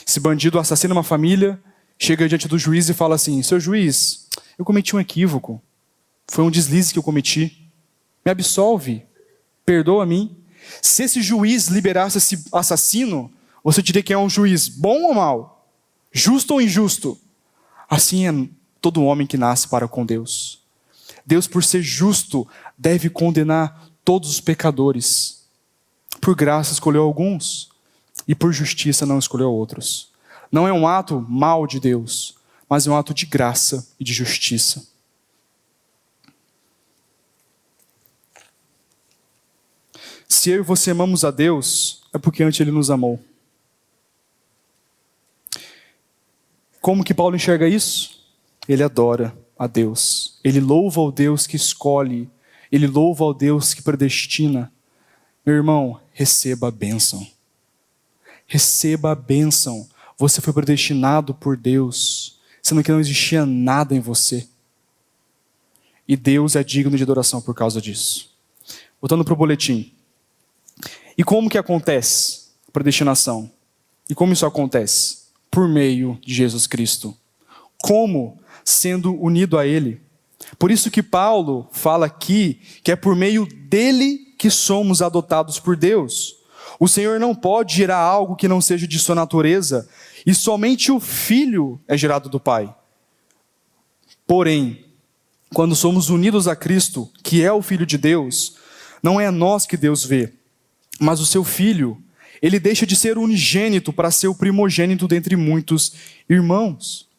esse bandido assassina uma família, chega diante do juiz e fala assim: seu juiz, eu cometi um equívoco, foi um deslize que eu cometi, me absolve, perdoa a mim. Se esse juiz liberasse esse assassino, você diria que é um juiz bom ou mau? Justo ou injusto? Assim é todo homem que nasce para com Deus. Deus, por ser justo, deve condenar todos os pecadores. Por graça escolheu alguns, e por justiça não escolheu outros. Não é um ato mau de Deus, mas é um ato de graça e de justiça. Se eu e você amamos a Deus, é porque antes Ele nos amou. Como que Paulo enxerga isso? Ele adora a Deus. Ele louva ao Deus que escolhe. Ele louva ao Deus que predestina. Meu irmão, receba a bênção. Receba a bênção. Você foi predestinado por Deus, sendo que não existia nada em você. E Deus é digno de adoração por causa disso. Voltando para o boletim. E como que acontece a predestinação? E como isso acontece? Por meio de Jesus Cristo. Como? Sendo unido a Ele. Por isso que Paulo fala aqui que é por meio dele que somos adotados por Deus. O Senhor não pode gerar algo que não seja de sua natureza, e somente o Filho é gerado do Pai. Porém, quando somos unidos a Cristo, que é o Filho de Deus, não é nós que Deus vê, mas o seu Filho. Ele deixa de ser unigênito para ser o primogênito dentre muitos irmãos.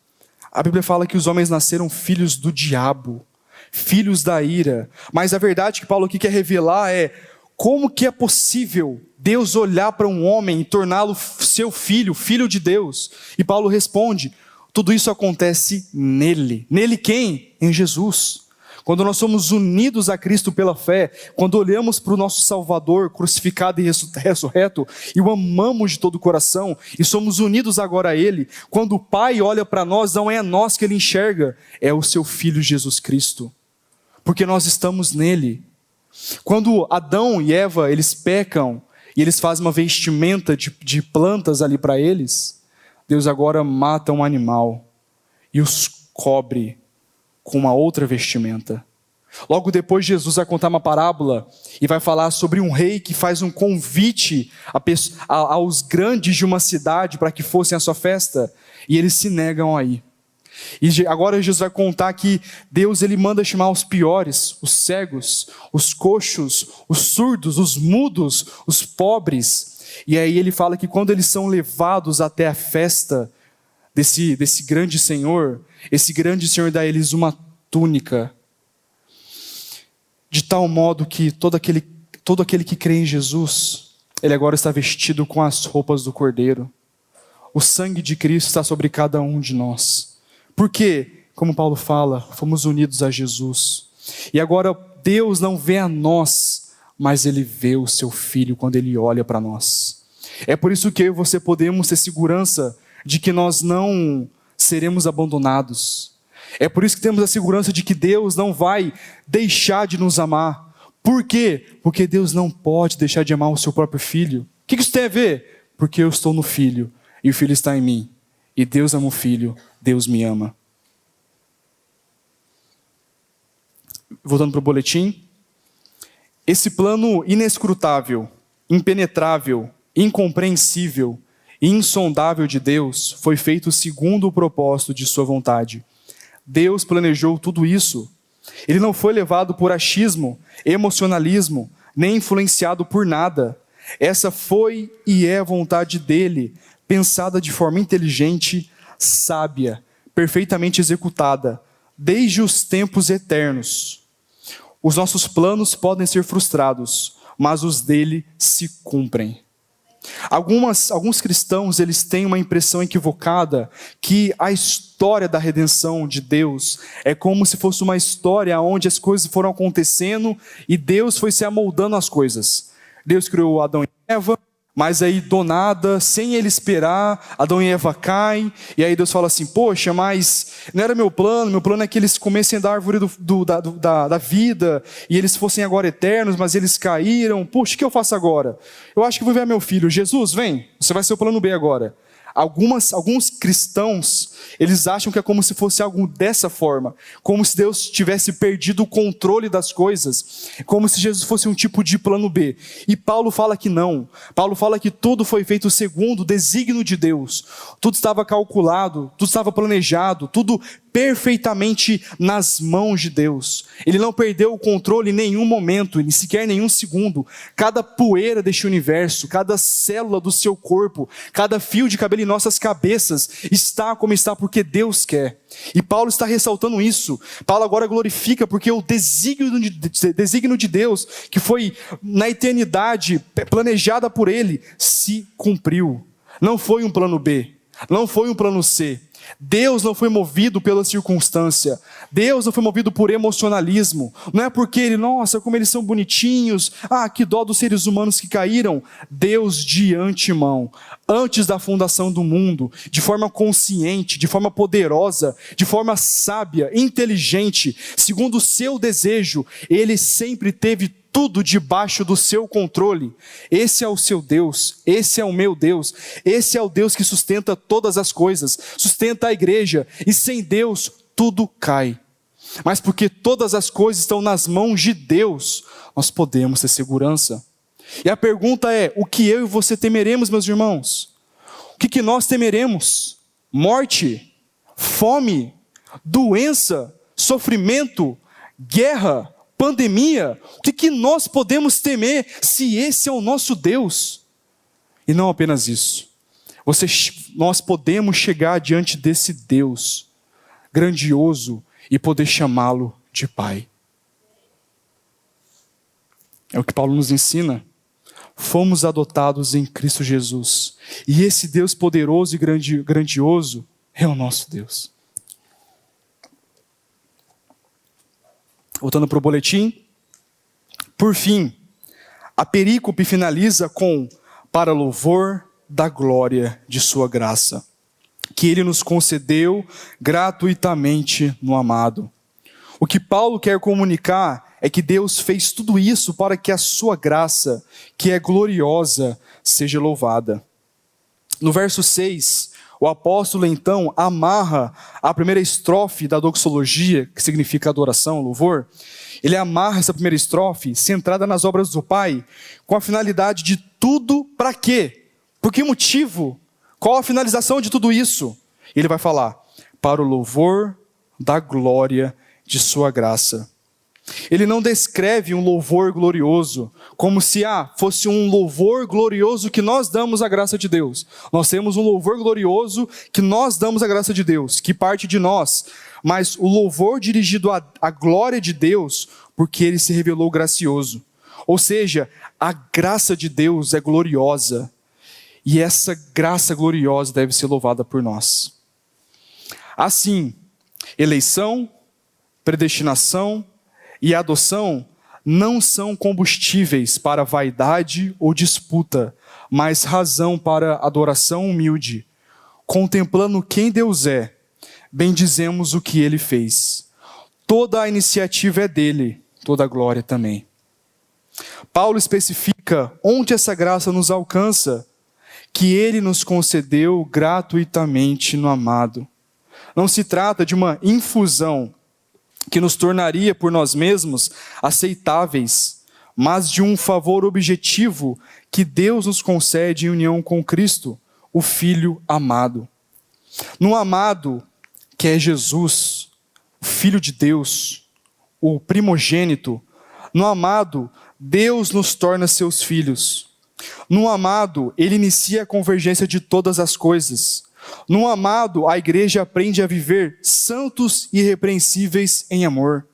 A Bíblia fala que os homens nasceram filhos do diabo, filhos da ira. Mas a verdade que Paulo aqui quer revelar é: como que é possível Deus olhar para um homem e torná-lo seu filho, filho de Deus? E Paulo responde: tudo isso acontece nele. Nele quem? Em Jesus. Quando nós somos unidos a Cristo pela fé, quando olhamos para o nosso Salvador crucificado e ressurreto, e o amamos de todo o coração, e somos unidos agora a Ele, quando o Pai olha para nós, não é a nós que Ele enxerga, é o seu Filho Jesus Cristo. Porque nós estamos nele. Quando Adão e Eva, eles pecam, e eles fazem uma vestimenta de plantas ali para eles, Deus agora mata um animal, e os cobre com uma outra vestimenta. Logo depois, Jesus vai contar uma parábola e vai falar sobre um rei que faz um convite aos grandes de uma cidade para que fossem à sua festa, e eles se negam a ir. E agora Jesus vai contar que Deus, ele manda chamar os piores, os cegos, os coxos, os surdos, os mudos, os pobres. E aí ele fala que quando eles são levados até a festa desse grande Senhor, esse grande Senhor dá a eles uma túnica, de tal modo que todo aquele que crê em Jesus, ele agora está vestido com as roupas do Cordeiro. O sangue de Cristo está sobre cada um de nós. Porque, como Paulo fala, fomos unidos a Jesus. E agora Deus não vê a nós, mas Ele vê o seu Filho quando Ele olha para nós. É por isso que eu e você podemos ter segurança de que nós não seremos abandonados. É por isso que temos a segurança de que Deus não vai deixar de nos amar. Por quê? Porque Deus não pode deixar de amar o seu próprio Filho. O que isso tem a ver? Porque eu estou no Filho, e o Filho está em mim. E Deus ama o Filho, Deus me ama. Voltando para o boletim. Esse plano inescrutável, impenetrável, incompreensível e insondável de Deus foi feito segundo o propósito de sua vontade. Deus planejou tudo isso. Ele não foi levado por achismo, emocionalismo, nem influenciado por nada. Essa foi e é a vontade dele, pensada de forma inteligente, sábia, perfeitamente executada, desde os tempos eternos. Os nossos planos podem ser frustrados, mas os dele se cumprem. Alguns cristãos, eles têm uma impressão equivocada que a história da redenção de Deus é como se fosse uma história onde as coisas foram acontecendo e Deus foi se amoldando as coisas. Deus criou Adão e Eva, mas aí do nada, sem ele esperar, Adão e Eva caem, e aí Deus fala assim, poxa, mas não era meu plano é que eles comessem da árvore da vida, e eles fossem agora eternos, mas eles caíram, poxa, o que eu faço agora? Eu acho que vou enviar meu filho, Jesus, vem, você vai ser o plano B agora. Alguns cristãos, eles acham que é como se fosse algo dessa forma, como se Deus tivesse perdido o controle das coisas, como se Jesus fosse um tipo de plano B. E Paulo fala que não. Paulo fala que tudo foi feito segundo o desígnio de Deus. Tudo estava calculado, tudo estava planejado, tudo perfeitamente nas mãos de Deus. Ele não perdeu o controle em nenhum momento, nem sequer nenhum segundo. Cada poeira deste universo, cada célula do seu corpo, cada fio de cabelo em nossas cabeças está como está porque Deus quer. E Paulo está ressaltando isso. Paulo agora glorifica porque o desígnio de Deus, que foi na eternidade planejada por ele, se cumpriu. Não foi um plano B, não foi um plano C. Deus não foi movido pela circunstância. Deus não foi movido por emocionalismo. Não é porque ele, nossa, como eles são bonitinhos. Que dó dos seres humanos que caíram. Deus de antemão, antes da fundação do mundo, de forma consciente, de forma poderosa, de forma sábia, inteligente, segundo o seu desejo, ele sempre teve tudo debaixo do seu controle. Esse é o seu Deus, esse é o meu Deus, esse é o Deus que sustenta todas as coisas, sustenta a igreja, e sem Deus tudo cai. Mas porque todas as coisas estão nas mãos de Deus, nós podemos ter segurança. E a pergunta é, o que eu e você temeremos, meus irmãos? O que nós temeremos? Morte? Fome? Doença? Sofrimento? Guerra? Pandemia? O que nós podemos temer se esse é o nosso Deus? E não apenas isso. Nós podemos chegar diante desse Deus grandioso e poder chamá-lo de Pai. É o que Paulo nos ensina. Fomos adotados em Cristo Jesus. E esse Deus poderoso e grandioso é o nosso Deus. Voltando para o boletim. Por fim, a perícope finaliza com para louvor da glória de sua graça, que ele nos concedeu gratuitamente no amado. O que Paulo quer comunicar é que Deus fez tudo isso para que a sua graça, que é gloriosa, seja louvada. No verso 6, o apóstolo então amarra a primeira estrofe da doxologia, que significa adoração, louvor. Ele amarra essa primeira estrofe, centrada nas obras do Pai, com a finalidade de tudo para quê? Por que motivo? Qual a finalização de tudo isso? Ele vai falar, para o louvor da glória de sua graça. Ele não descreve um louvor glorioso, como se fosse um louvor glorioso que nós damos à graça de Deus. Nós temos um louvor glorioso que nós damos à graça de Deus, que parte de nós. Mas o louvor dirigido à glória de Deus, porque ele se revelou gracioso. Ou seja, a graça de Deus é gloriosa. E essa graça gloriosa deve ser louvada por nós. Assim, eleição, predestinação e adoção não são combustíveis para vaidade ou disputa, mas razão para adoração humilde. Contemplando quem Deus é, bendizemos o que Ele fez. Toda a iniciativa é dele, toda a glória também. Paulo especifica onde essa graça nos alcança, que Ele nos concedeu gratuitamente no amado. Não se trata de uma infusão que nos tornaria por nós mesmos aceitáveis, mas de um favor objetivo que Deus nos concede em união com Cristo, o Filho amado. No amado, que é Jesus, o Filho de Deus, o primogênito, no amado, Deus nos torna seus filhos. No amado, ele inicia a convergência de todas as coisas. No amado, a igreja aprende a viver santos e irrepreensíveis em amor.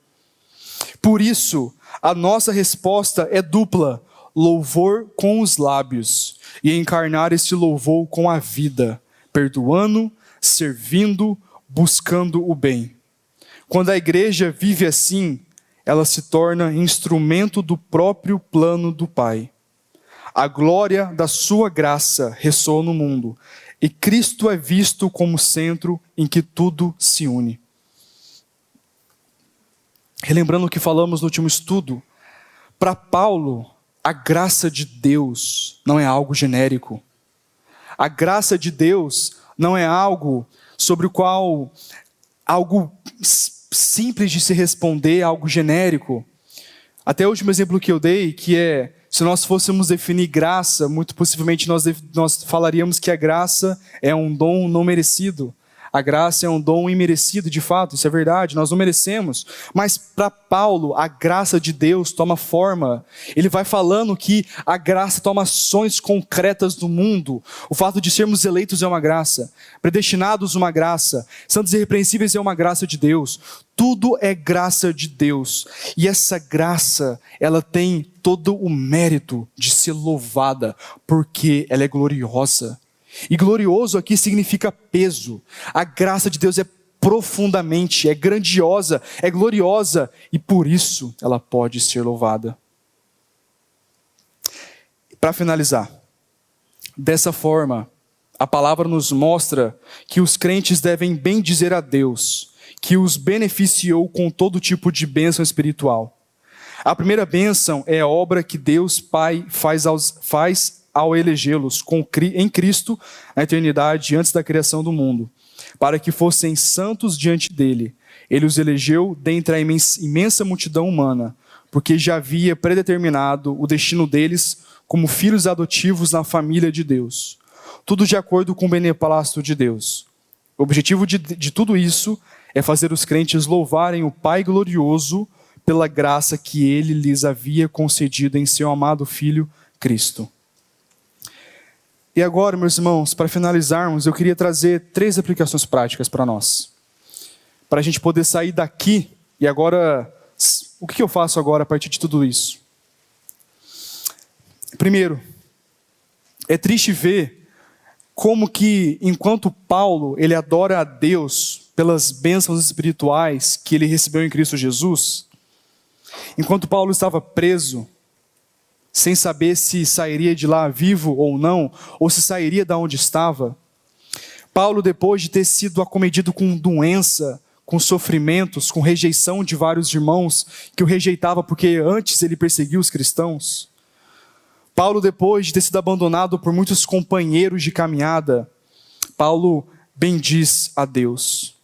Por isso, a nossa resposta é dupla: louvor com os lábios, e encarnar este louvor com a vida, perdoando, servindo, buscando o bem. Quando a igreja vive assim, ela se torna instrumento do próprio plano do Pai. A glória da sua graça ressoa no mundo, e Cristo é visto como centro em que tudo se une. Relembrando o que falamos no último estudo, para Paulo, a graça de Deus não é algo genérico. A graça de Deus não é algo sobre o qual, algo simples de se responder, algo genérico. Até o último exemplo que eu dei, que é, se nós fôssemos definir graça, muito possivelmente nós falaríamos que a graça é um dom não merecido. A graça é um dom imerecido, de fato, isso é verdade, nós não merecemos. Mas para Paulo, a graça de Deus toma forma. Ele vai falando que a graça toma ações concretas no mundo. O fato de sermos eleitos é uma graça, predestinados uma graça, santos e irrepreensíveis é uma graça de Deus. Tudo é graça de Deus. E essa graça, ela tem todo o mérito de ser louvada, porque ela é gloriosa. E glorioso aqui significa peso. A graça de Deus é profundamente, é grandiosa, é gloriosa, e por isso ela pode ser louvada. Para finalizar, dessa forma, a palavra nos mostra que os crentes devem bendizer a Deus, que os beneficiou com todo tipo de bênção espiritual. A primeira bênção é a obra que Deus Pai faz ao elegê-los em Cristo na eternidade, antes da criação do mundo, para que fossem santos diante dele. Ele os elegeu dentre a imensa multidão humana, porque já havia predeterminado o destino deles como filhos adotivos na família de Deus. Tudo de acordo com o beneplácito de Deus. O objetivo de tudo isso é fazer os crentes louvarem o Pai glorioso pela graça que ele lhes havia concedido em seu amado Filho, Cristo. E agora, meus irmãos, para finalizarmos, eu queria trazer 3 aplicações práticas para nós. Para a gente poder sair daqui, e agora, o que eu faço agora a partir de tudo isso? Primeiro, é triste ver como que, enquanto Paulo, ele adora a Deus pelas bênçãos espirituais que ele recebeu em Cristo Jesus, enquanto Paulo estava preso, sem saber se sairia de lá vivo ou não, ou se sairia de onde estava, Paulo, depois de ter sido acometido com doença, com sofrimentos, com rejeição de vários irmãos que o rejeitavam porque antes ele perseguiu os cristãos, Paulo, depois de ter sido abandonado por muitos companheiros de caminhada, Paulo bendiz a Deus.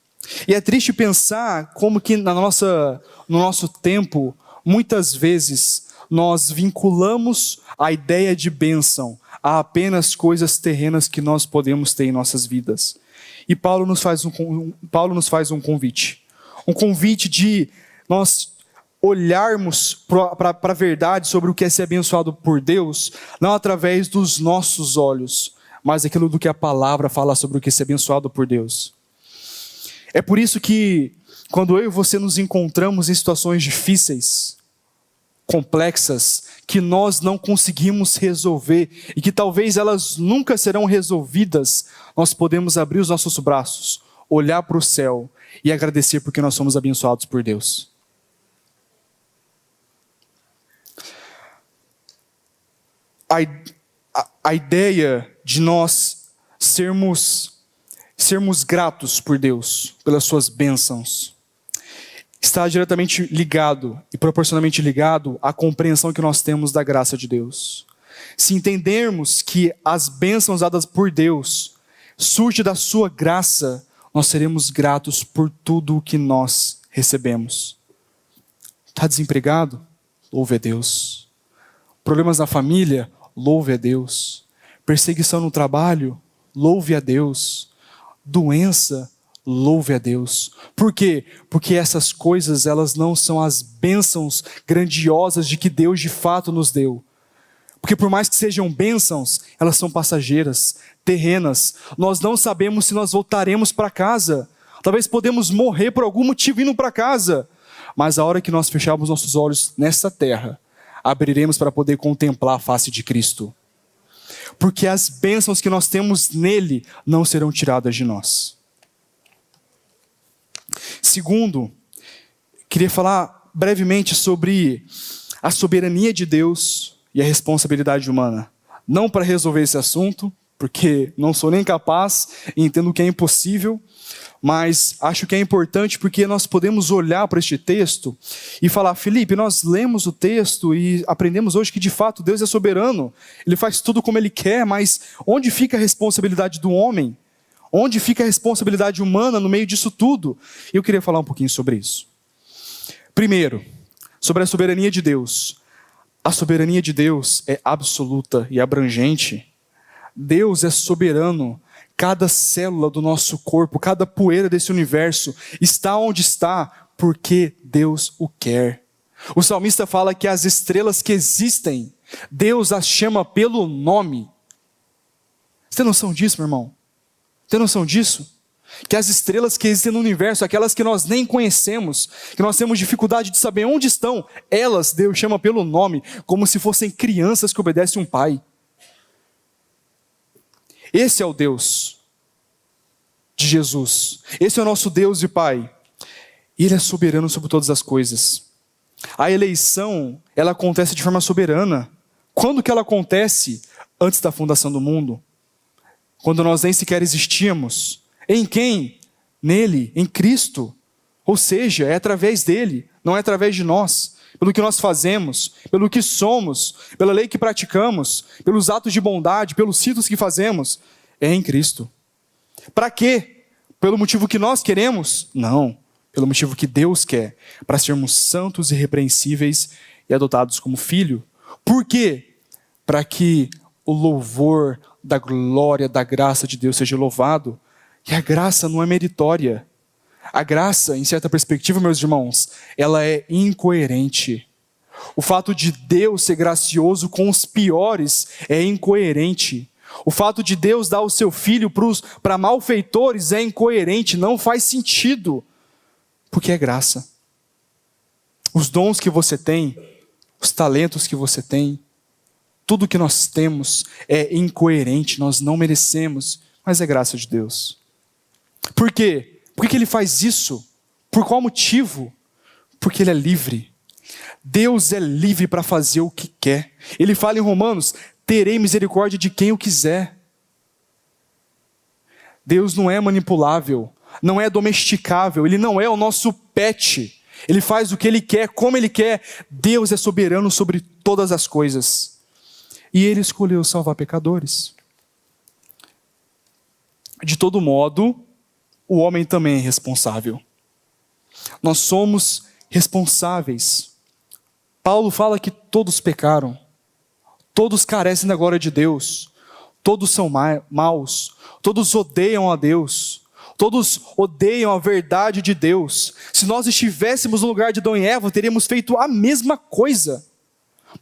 E é triste pensar como que no nosso tempo, muitas vezes, nós vinculamos a ideia de bênção a apenas coisas terrenas que nós podemos ter em nossas vidas. E Paulo nos faz um convite. Um convite de nós olharmos para a verdade sobre o que é ser abençoado por Deus, não através dos nossos olhos, mas aquilo do que a palavra fala sobre o que é ser abençoado por Deus. É por isso que, quando eu e você nos encontramos em situações difíceis, complexas, que nós não conseguimos resolver e que talvez elas nunca serão resolvidas, nós podemos abrir os nossos braços, olhar para o céu e agradecer porque nós somos abençoados por Deus. A ideia de nós sermos gratos por Deus, pelas suas bênçãos, está diretamente ligado e proporcionalmente ligado à compreensão que nós temos da graça de Deus. Se entendermos que as bênçãos dadas por Deus surgem da sua graça, nós seremos gratos por tudo o que nós recebemos. Está desempregado? Louve a Deus. Problemas na família? Louve a Deus. Perseguição no trabalho? Louve a Deus. Doença? Louve a Deus. Por quê? Porque essas coisas, elas não são as bênçãos grandiosas de que Deus de fato nos deu. Porque por mais que sejam bênçãos, elas são passageiras, terrenas. Nós não sabemos se nós voltaremos para casa. Talvez podemos morrer por algum motivo indo para casa. Mas a hora que nós fecharmos nossos olhos nessa terra, abriremos para poder contemplar a face de Cristo. Porque as bênçãos que nós temos nele não serão tiradas de nós. Segundo, queria falar brevemente sobre a soberania de Deus e a responsabilidade humana. Não para resolver esse assunto, porque não sou nem capaz e entendo que é impossível, mas acho que é importante porque nós podemos olhar para este texto e falar: Felipe, nós lemos o texto e aprendemos hoje que de fato Deus é soberano, Ele faz tudo como Ele quer, mas onde fica a responsabilidade do homem? Onde fica a responsabilidade humana no meio disso tudo? E eu queria falar um pouquinho sobre isso. Primeiro, sobre a soberania de Deus. A soberania de Deus é absoluta e abrangente. Deus é soberano. Cada célula do nosso corpo, cada poeira desse universo está onde está porque Deus o quer. O salmista fala que as estrelas que existem, Deus as chama pelo nome. Você tem noção disso, meu irmão? Tem noção disso? Que as estrelas que existem no universo, aquelas que nós nem conhecemos, que nós temos dificuldade de saber onde estão, elas Deus chama pelo nome, como se fossem crianças que obedecem um pai. Esse é o Deus de Jesus. Esse é o nosso Deus e Pai. Ele é soberano sobre todas as coisas. A eleição, ela acontece de forma soberana. Quando que ela acontece? Antes da fundação do mundo. Quando nós nem sequer existíamos. Em quem? Nele, em Cristo. Ou seja, é através dele, não é através de nós. Pelo que nós fazemos, pelo que somos, pela lei que praticamos, pelos atos de bondade, pelos ritos que fazemos, é em Cristo. Para quê? Pelo motivo que nós queremos? Não, pelo motivo que Deus quer, para sermos santos e irrepreensíveis e adotados como filho. Por quê? Para que o louvor da glória, da graça de Deus seja louvado. E a graça não é meritória. A graça, em certa perspectiva, meus irmãos, ela é incoerente. O fato de Deus ser gracioso com os piores é incoerente. O fato de Deus dar o seu filho para malfeitores é incoerente, não faz sentido, porque é graça. Os dons que você tem, os talentos que você tem, tudo que nós temos é incoerente, nós não merecemos, mas é graça de Deus. Por quê? Por que Ele faz isso? Por qual motivo? Porque Ele é livre. Deus é livre para fazer o que quer. Ele fala em Romanos: terei misericórdia de quem eu quiser. Deus não é manipulável, não é domesticável, Ele não é o nosso pet. Ele faz o que Ele quer, como Ele quer. Deus é soberano sobre todas as coisas. E Ele escolheu salvar pecadores. De todo modo, o homem também é responsável. Nós somos responsáveis. Paulo fala que todos pecaram. Todos carecem da glória de Deus. Todos são maus. Todos odeiam a Deus. Todos odeiam a verdade de Deus. Se nós estivéssemos no lugar de Adão e Eva, teríamos feito a mesma coisa.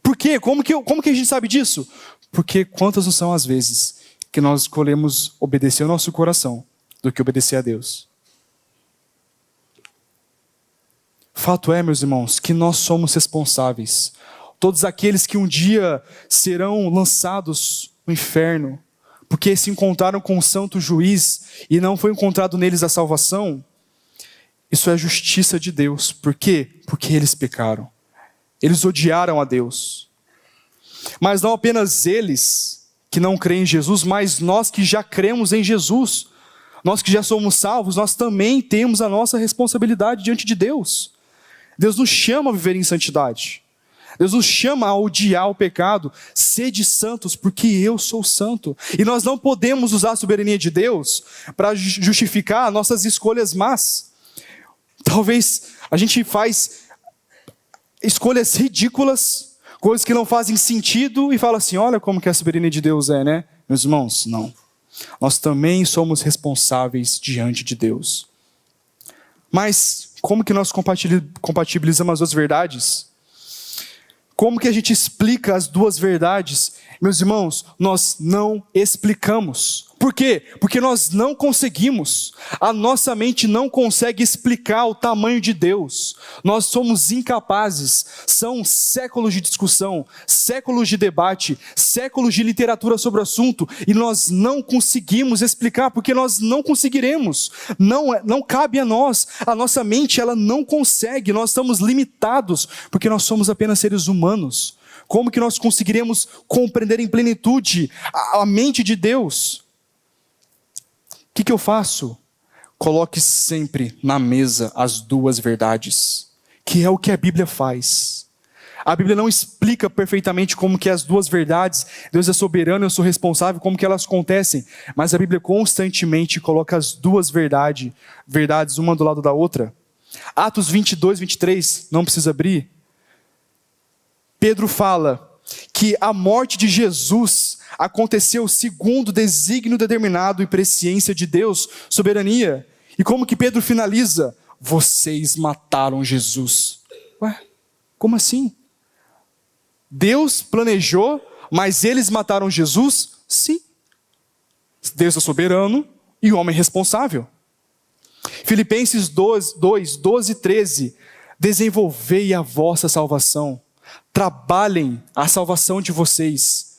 Por quê? Como que a gente sabe disso? Porque quantas não são as vezes que nós escolhemos obedecer o nosso coração do que obedecer a Deus. Fato é, meus irmãos, que nós somos responsáveis. Todos aqueles que um dia serão lançados no inferno, porque se encontraram com o santo juiz e não foi encontrado neles a salvação, isso é justiça de Deus. Por quê? Porque eles pecaram. Eles odiaram a Deus. Mas não apenas eles que não creem em Jesus, mas nós que já cremos em Jesus. Nós que já somos salvos, nós também temos a nossa responsabilidade diante de Deus. Deus nos chama a viver em santidade. Deus nos chama a odiar o pecado. Sede santos, porque eu sou santo. E nós não podemos usar a soberania de Deus para justificar nossas escolhas más. Talvez a gente faz escolhas ridículas, coisas que não fazem sentido, e fala assim: olha como que a soberania de Deus é, né? Meus irmãos, não. Nós também somos responsáveis diante de Deus. Mas como que nós compatibilizamos as duas verdades? Como que a gente explica as duas verdades? Meus irmãos, nós não explicamos. Por quê? Porque nós não conseguimos. A nossa mente não consegue explicar o tamanho de Deus. Nós somos incapazes. São séculos de discussão, séculos de debate, séculos de literatura sobre o assunto, e nós não conseguimos explicar, porque nós não conseguiremos. Não cabe a nós. A nossa mente, ela não consegue. Nós estamos limitados, porque nós somos apenas seres humanos. Como que nós conseguiremos compreender em plenitude a mente de Deus? O que eu faço? Coloque sempre na mesa as duas verdades, que é o que a Bíblia faz. A Bíblia não explica perfeitamente como que as duas verdades, Deus é soberano, eu sou responsável, como que elas acontecem, mas a Bíblia constantemente coloca as duas verdades uma do lado da outra. Atos 22, 23, não precisa abrir. Pedro fala que a morte de Jesus aconteceu segundo o desígnio determinado e presciência de Deus, soberania. E como que Pedro finaliza? Vocês mataram Jesus. Ué, como assim? Deus planejou, mas eles mataram Jesus? Sim. Deus é soberano e o homem é responsável. Filipenses 2, 12 e 13. Desenvolvei a vossa salvação. Trabalhem a salvação de vocês.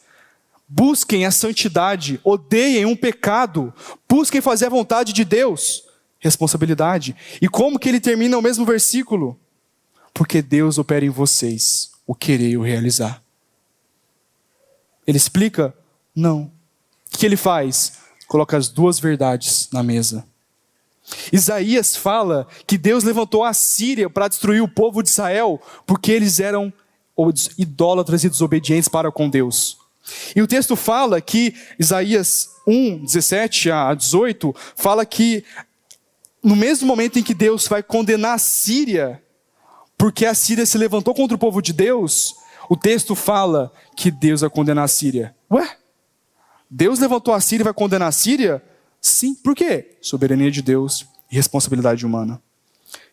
Busquem a santidade, odeiem um pecado, busquem fazer a vontade de Deus. Responsabilidade. E como que ele termina o mesmo versículo? Porque Deus opera em vocês o querer e o realizar. Ele explica? Não. O que ele faz? Coloca as duas verdades na mesa. Isaías fala que Deus levantou a Síria para destruir o povo de Israel, porque eles eram idólatras e desobedientes para com Deus. E o texto fala que, Isaías 1, 17 a 18, fala que no mesmo momento em que Deus vai condenar a Síria, porque a Síria se levantou contra o povo de Deus, o texto fala que Deus vai condenar a Síria. Ué? Deus levantou a Síria e vai condenar a Síria? Sim, por quê? Soberania de Deus e responsabilidade humana.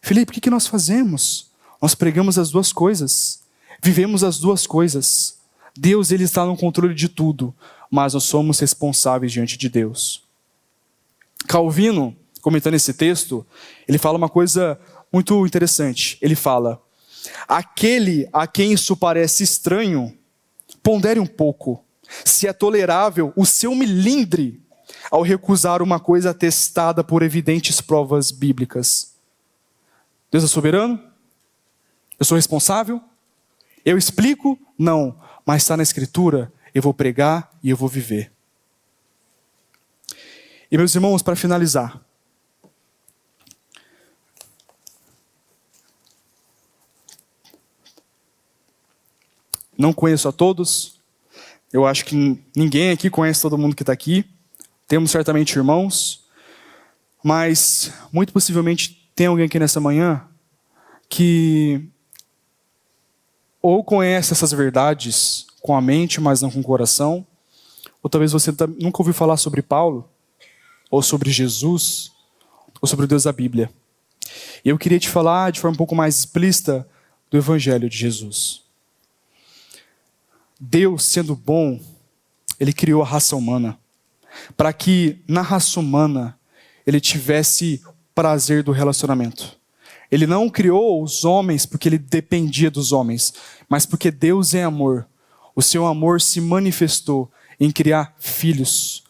Felipe, o que nós fazemos? Nós pregamos as duas coisas. Vivemos as duas coisas. Deus, ele está no controle de tudo, mas nós somos responsáveis diante de Deus. Calvino, comentando esse texto, ele fala uma coisa muito interessante. Ele fala: aquele a quem isso parece estranho, pondere um pouco, se é tolerável o seu melindre ao recusar uma coisa atestada por evidentes provas bíblicas. Deus é soberano? Eu sou responsável? Eu explico? Não. Mas está na Escritura, eu vou pregar e eu vou viver. E meus irmãos, para finalizar, não conheço a todos, eu acho que ninguém aqui conhece todo mundo que está aqui, temos certamente irmãos, mas muito possivelmente tem alguém aqui nessa manhã que ou conhece essas verdades com a mente, mas não com o coração, ou talvez você nunca ouviu falar sobre Paulo, ou sobre Jesus, ou sobre o Deus da Bíblia. E eu queria te falar de forma um pouco mais explícita do Evangelho de Jesus. Deus, sendo bom, ele criou a raça humana, para que na raça humana ele tivesse prazer do relacionamento. Ele não criou os homens porque ele dependia dos homens, mas porque Deus é amor. O seu amor se manifestou em criar filhos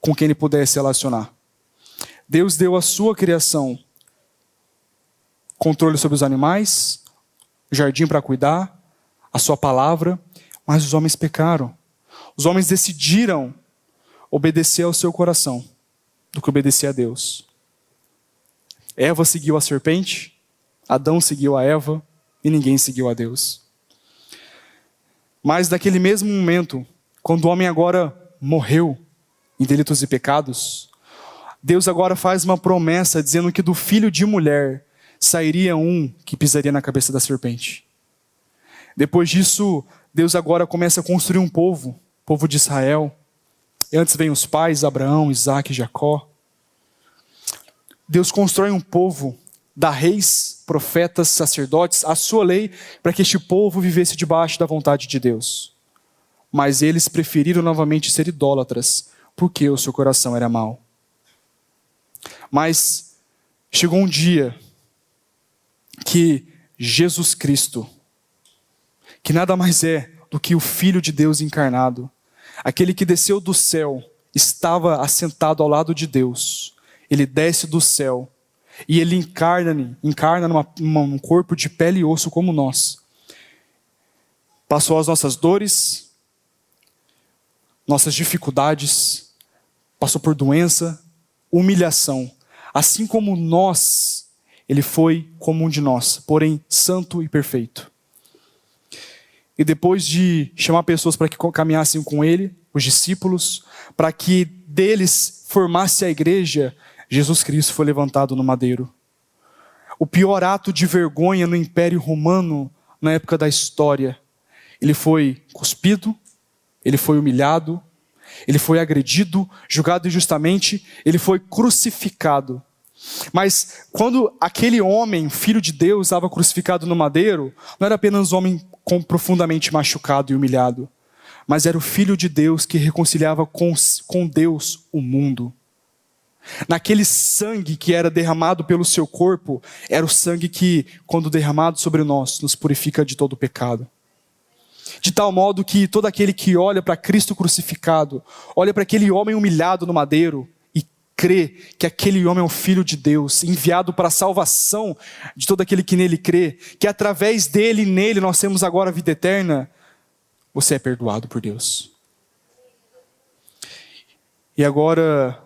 com quem ele pudesse relacionar. Deus deu à sua criação controle sobre os animais, jardim para cuidar, a sua palavra, mas os homens pecaram. Os homens decidiram obedecer ao seu coração do que obedecer a Deus. Eva seguiu a serpente, Adão seguiu a Eva e ninguém seguiu a Deus. Mas naquele mesmo momento, quando o homem agora morreu em delitos e pecados, Deus agora faz uma promessa dizendo que do filho de mulher sairia um que pisaria na cabeça da serpente. Depois disso, Deus agora começa a construir um povo, povo de Israel. E antes vem os pais, Abraão, Isaac e Jacó. Deus constrói um povo dar reis, profetas, sacerdotes, a sua lei, para que este povo vivesse debaixo da vontade de Deus. Mas eles preferiram novamente ser idólatras, porque o seu coração era mau. Mas chegou um dia que Jesus Cristo, que nada mais é do que o Filho de Deus encarnado, aquele que desceu do céu, estava assentado ao lado de Deus. Ele desce do céu e ele encarna num corpo de pele e osso como nós. Passou as nossas dores, nossas dificuldades, passou por doença, humilhação. Assim como nós, ele foi como um de nós, porém santo e perfeito. E depois de chamar pessoas para que caminhassem com ele, os discípulos, para que deles formasse a igreja, Jesus Cristo foi levantado no madeiro. O pior ato de vergonha no Império Romano, na época da história. Ele foi cuspido, ele foi humilhado, ele foi agredido, julgado injustamente, ele foi crucificado. Mas quando aquele homem, filho de Deus, estava crucificado no madeiro, não era apenas um homem profundamente machucado e humilhado, mas era o Filho de Deus que reconciliava com Deus o mundo. Naquele sangue que era derramado pelo seu corpo, era o sangue que, quando derramado sobre nós, nos purifica de todo o pecado. De tal modo que todo aquele que olha para Cristo crucificado, olha para aquele homem humilhado no madeiro e crê que aquele homem é o Filho de Deus, enviado para a salvação de todo aquele que nele crê, que através dele e nele nós temos agora a vida eterna, você é perdoado por Deus. E agora,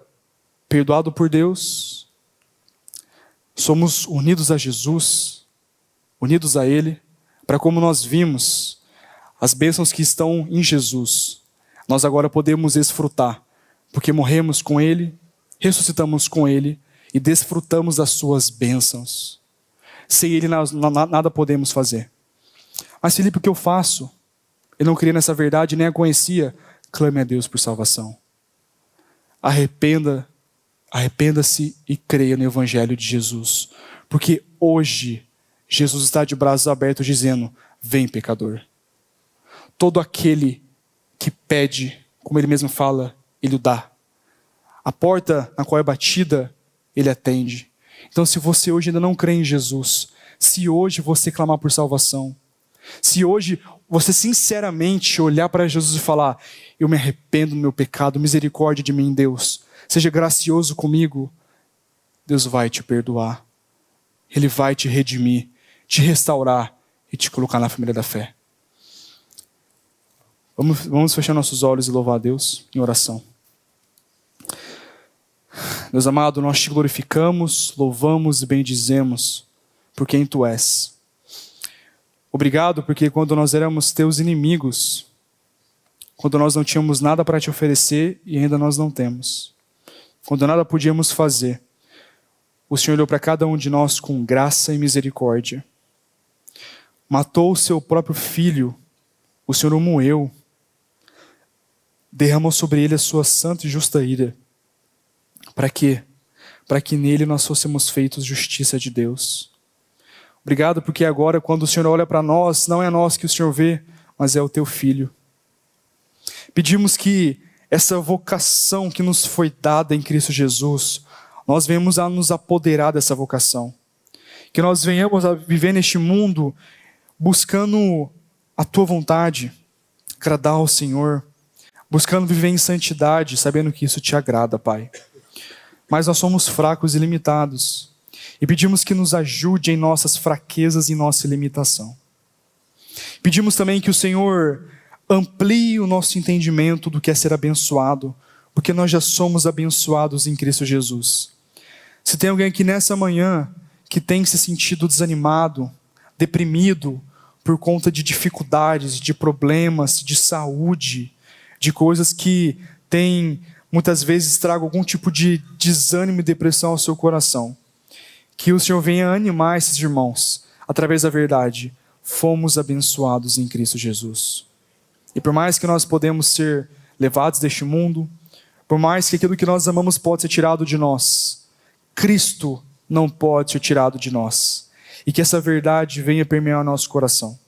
perdoado por Deus, somos unidos a Jesus, unidos a Ele, para como nós vimos, as bênçãos que estão em Jesus, nós agora podemos desfrutar, porque morremos com Ele, ressuscitamos com Ele e desfrutamos das suas bênçãos. Sem Ele nada podemos fazer. Mas Felipe, o que eu faço? Eu não creio nessa verdade, nem a conhecia. Clame a Deus por salvação. Arrependa-se e creia no Evangelho de Jesus. Porque hoje, Jesus está de braços abertos dizendo, vem pecador. Todo aquele que pede, como Ele mesmo fala, Ele o dá. A porta na qual é batida, Ele atende. Então se você hoje ainda não crê em Jesus, se hoje você clamar por salvação, se hoje você sinceramente olhar para Jesus e falar, eu me arrependo do meu pecado, misericórdia de mim, Deus, seja gracioso comigo, Deus vai te perdoar. Ele vai te redimir, te restaurar e te colocar na família da fé. Vamos fechar nossos olhos e louvar a Deus em oração. Deus amado, nós te glorificamos, louvamos e bendizemos por quem Tu és. Obrigado porque quando nós éramos Teus inimigos, quando nós não tínhamos nada para Te oferecer e ainda nós não temos, quando nada podíamos fazer, o Senhor olhou para cada um de nós com graça e misericórdia. Matou o Seu próprio Filho, o Senhor o moeu, derramou sobre Ele a Sua santa e justa ira. Para quê? Para que nele nós fôssemos feitos justiça de Deus. Obrigado porque agora quando o Senhor olha para nós, não é nós que o Senhor vê, mas é o Teu Filho. Pedimos que essa vocação que nos foi dada em Cristo Jesus, nós venhamos a nos apoderar dessa vocação. Que nós venhamos a viver neste mundo buscando a Tua vontade, agradar ao Senhor, buscando viver em santidade, sabendo que isso Te agrada, Pai. Mas nós somos fracos e limitados. E pedimos que nos ajude em nossas fraquezas e nossa limitação. Pedimos também que o Senhor amplie o nosso entendimento do que é ser abençoado, porque nós já somos abençoados em Cristo Jesus. Se tem alguém aqui nessa manhã que tem se sentido desanimado, deprimido, por conta de dificuldades, de problemas, de saúde, de coisas que muitas vezes tragam algum tipo de desânimo e depressão ao seu coração, que o Senhor venha animar esses irmãos, através da verdade, fomos abençoados em Cristo Jesus. E por mais que nós podemos ser levados deste mundo, por mais que aquilo que nós amamos pode ser tirado de nós, Cristo não pode ser tirado de nós. E que essa verdade venha permear o nosso coração.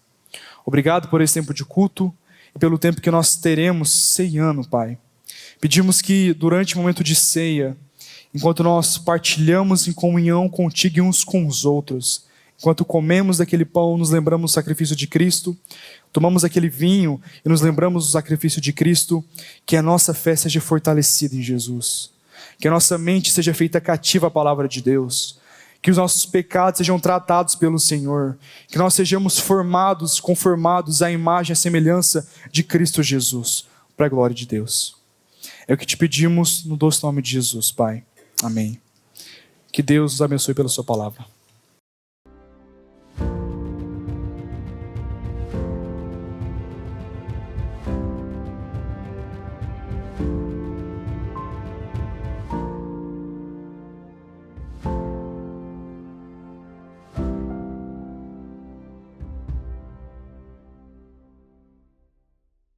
Obrigado por esse tempo de culto e pelo tempo que nós teremos ceiando, Pai. Pedimos que durante o momento de ceia, enquanto nós partilhamos em comunhão contigo e uns com os outros, enquanto comemos daquele pão, nos lembramos do sacrifício de Cristo, tomamos aquele vinho e nos lembramos do sacrifício de Cristo, que a nossa fé seja fortalecida em Jesus, que a nossa mente seja feita cativa à palavra de Deus, que os nossos pecados sejam tratados pelo Senhor, que nós sejamos formados, conformados à imagem e à semelhança de Cristo Jesus, para a glória de Deus. É o que te pedimos no doce nome de Jesus, Pai. Amém. Que Deus nos abençoe pela sua palavra.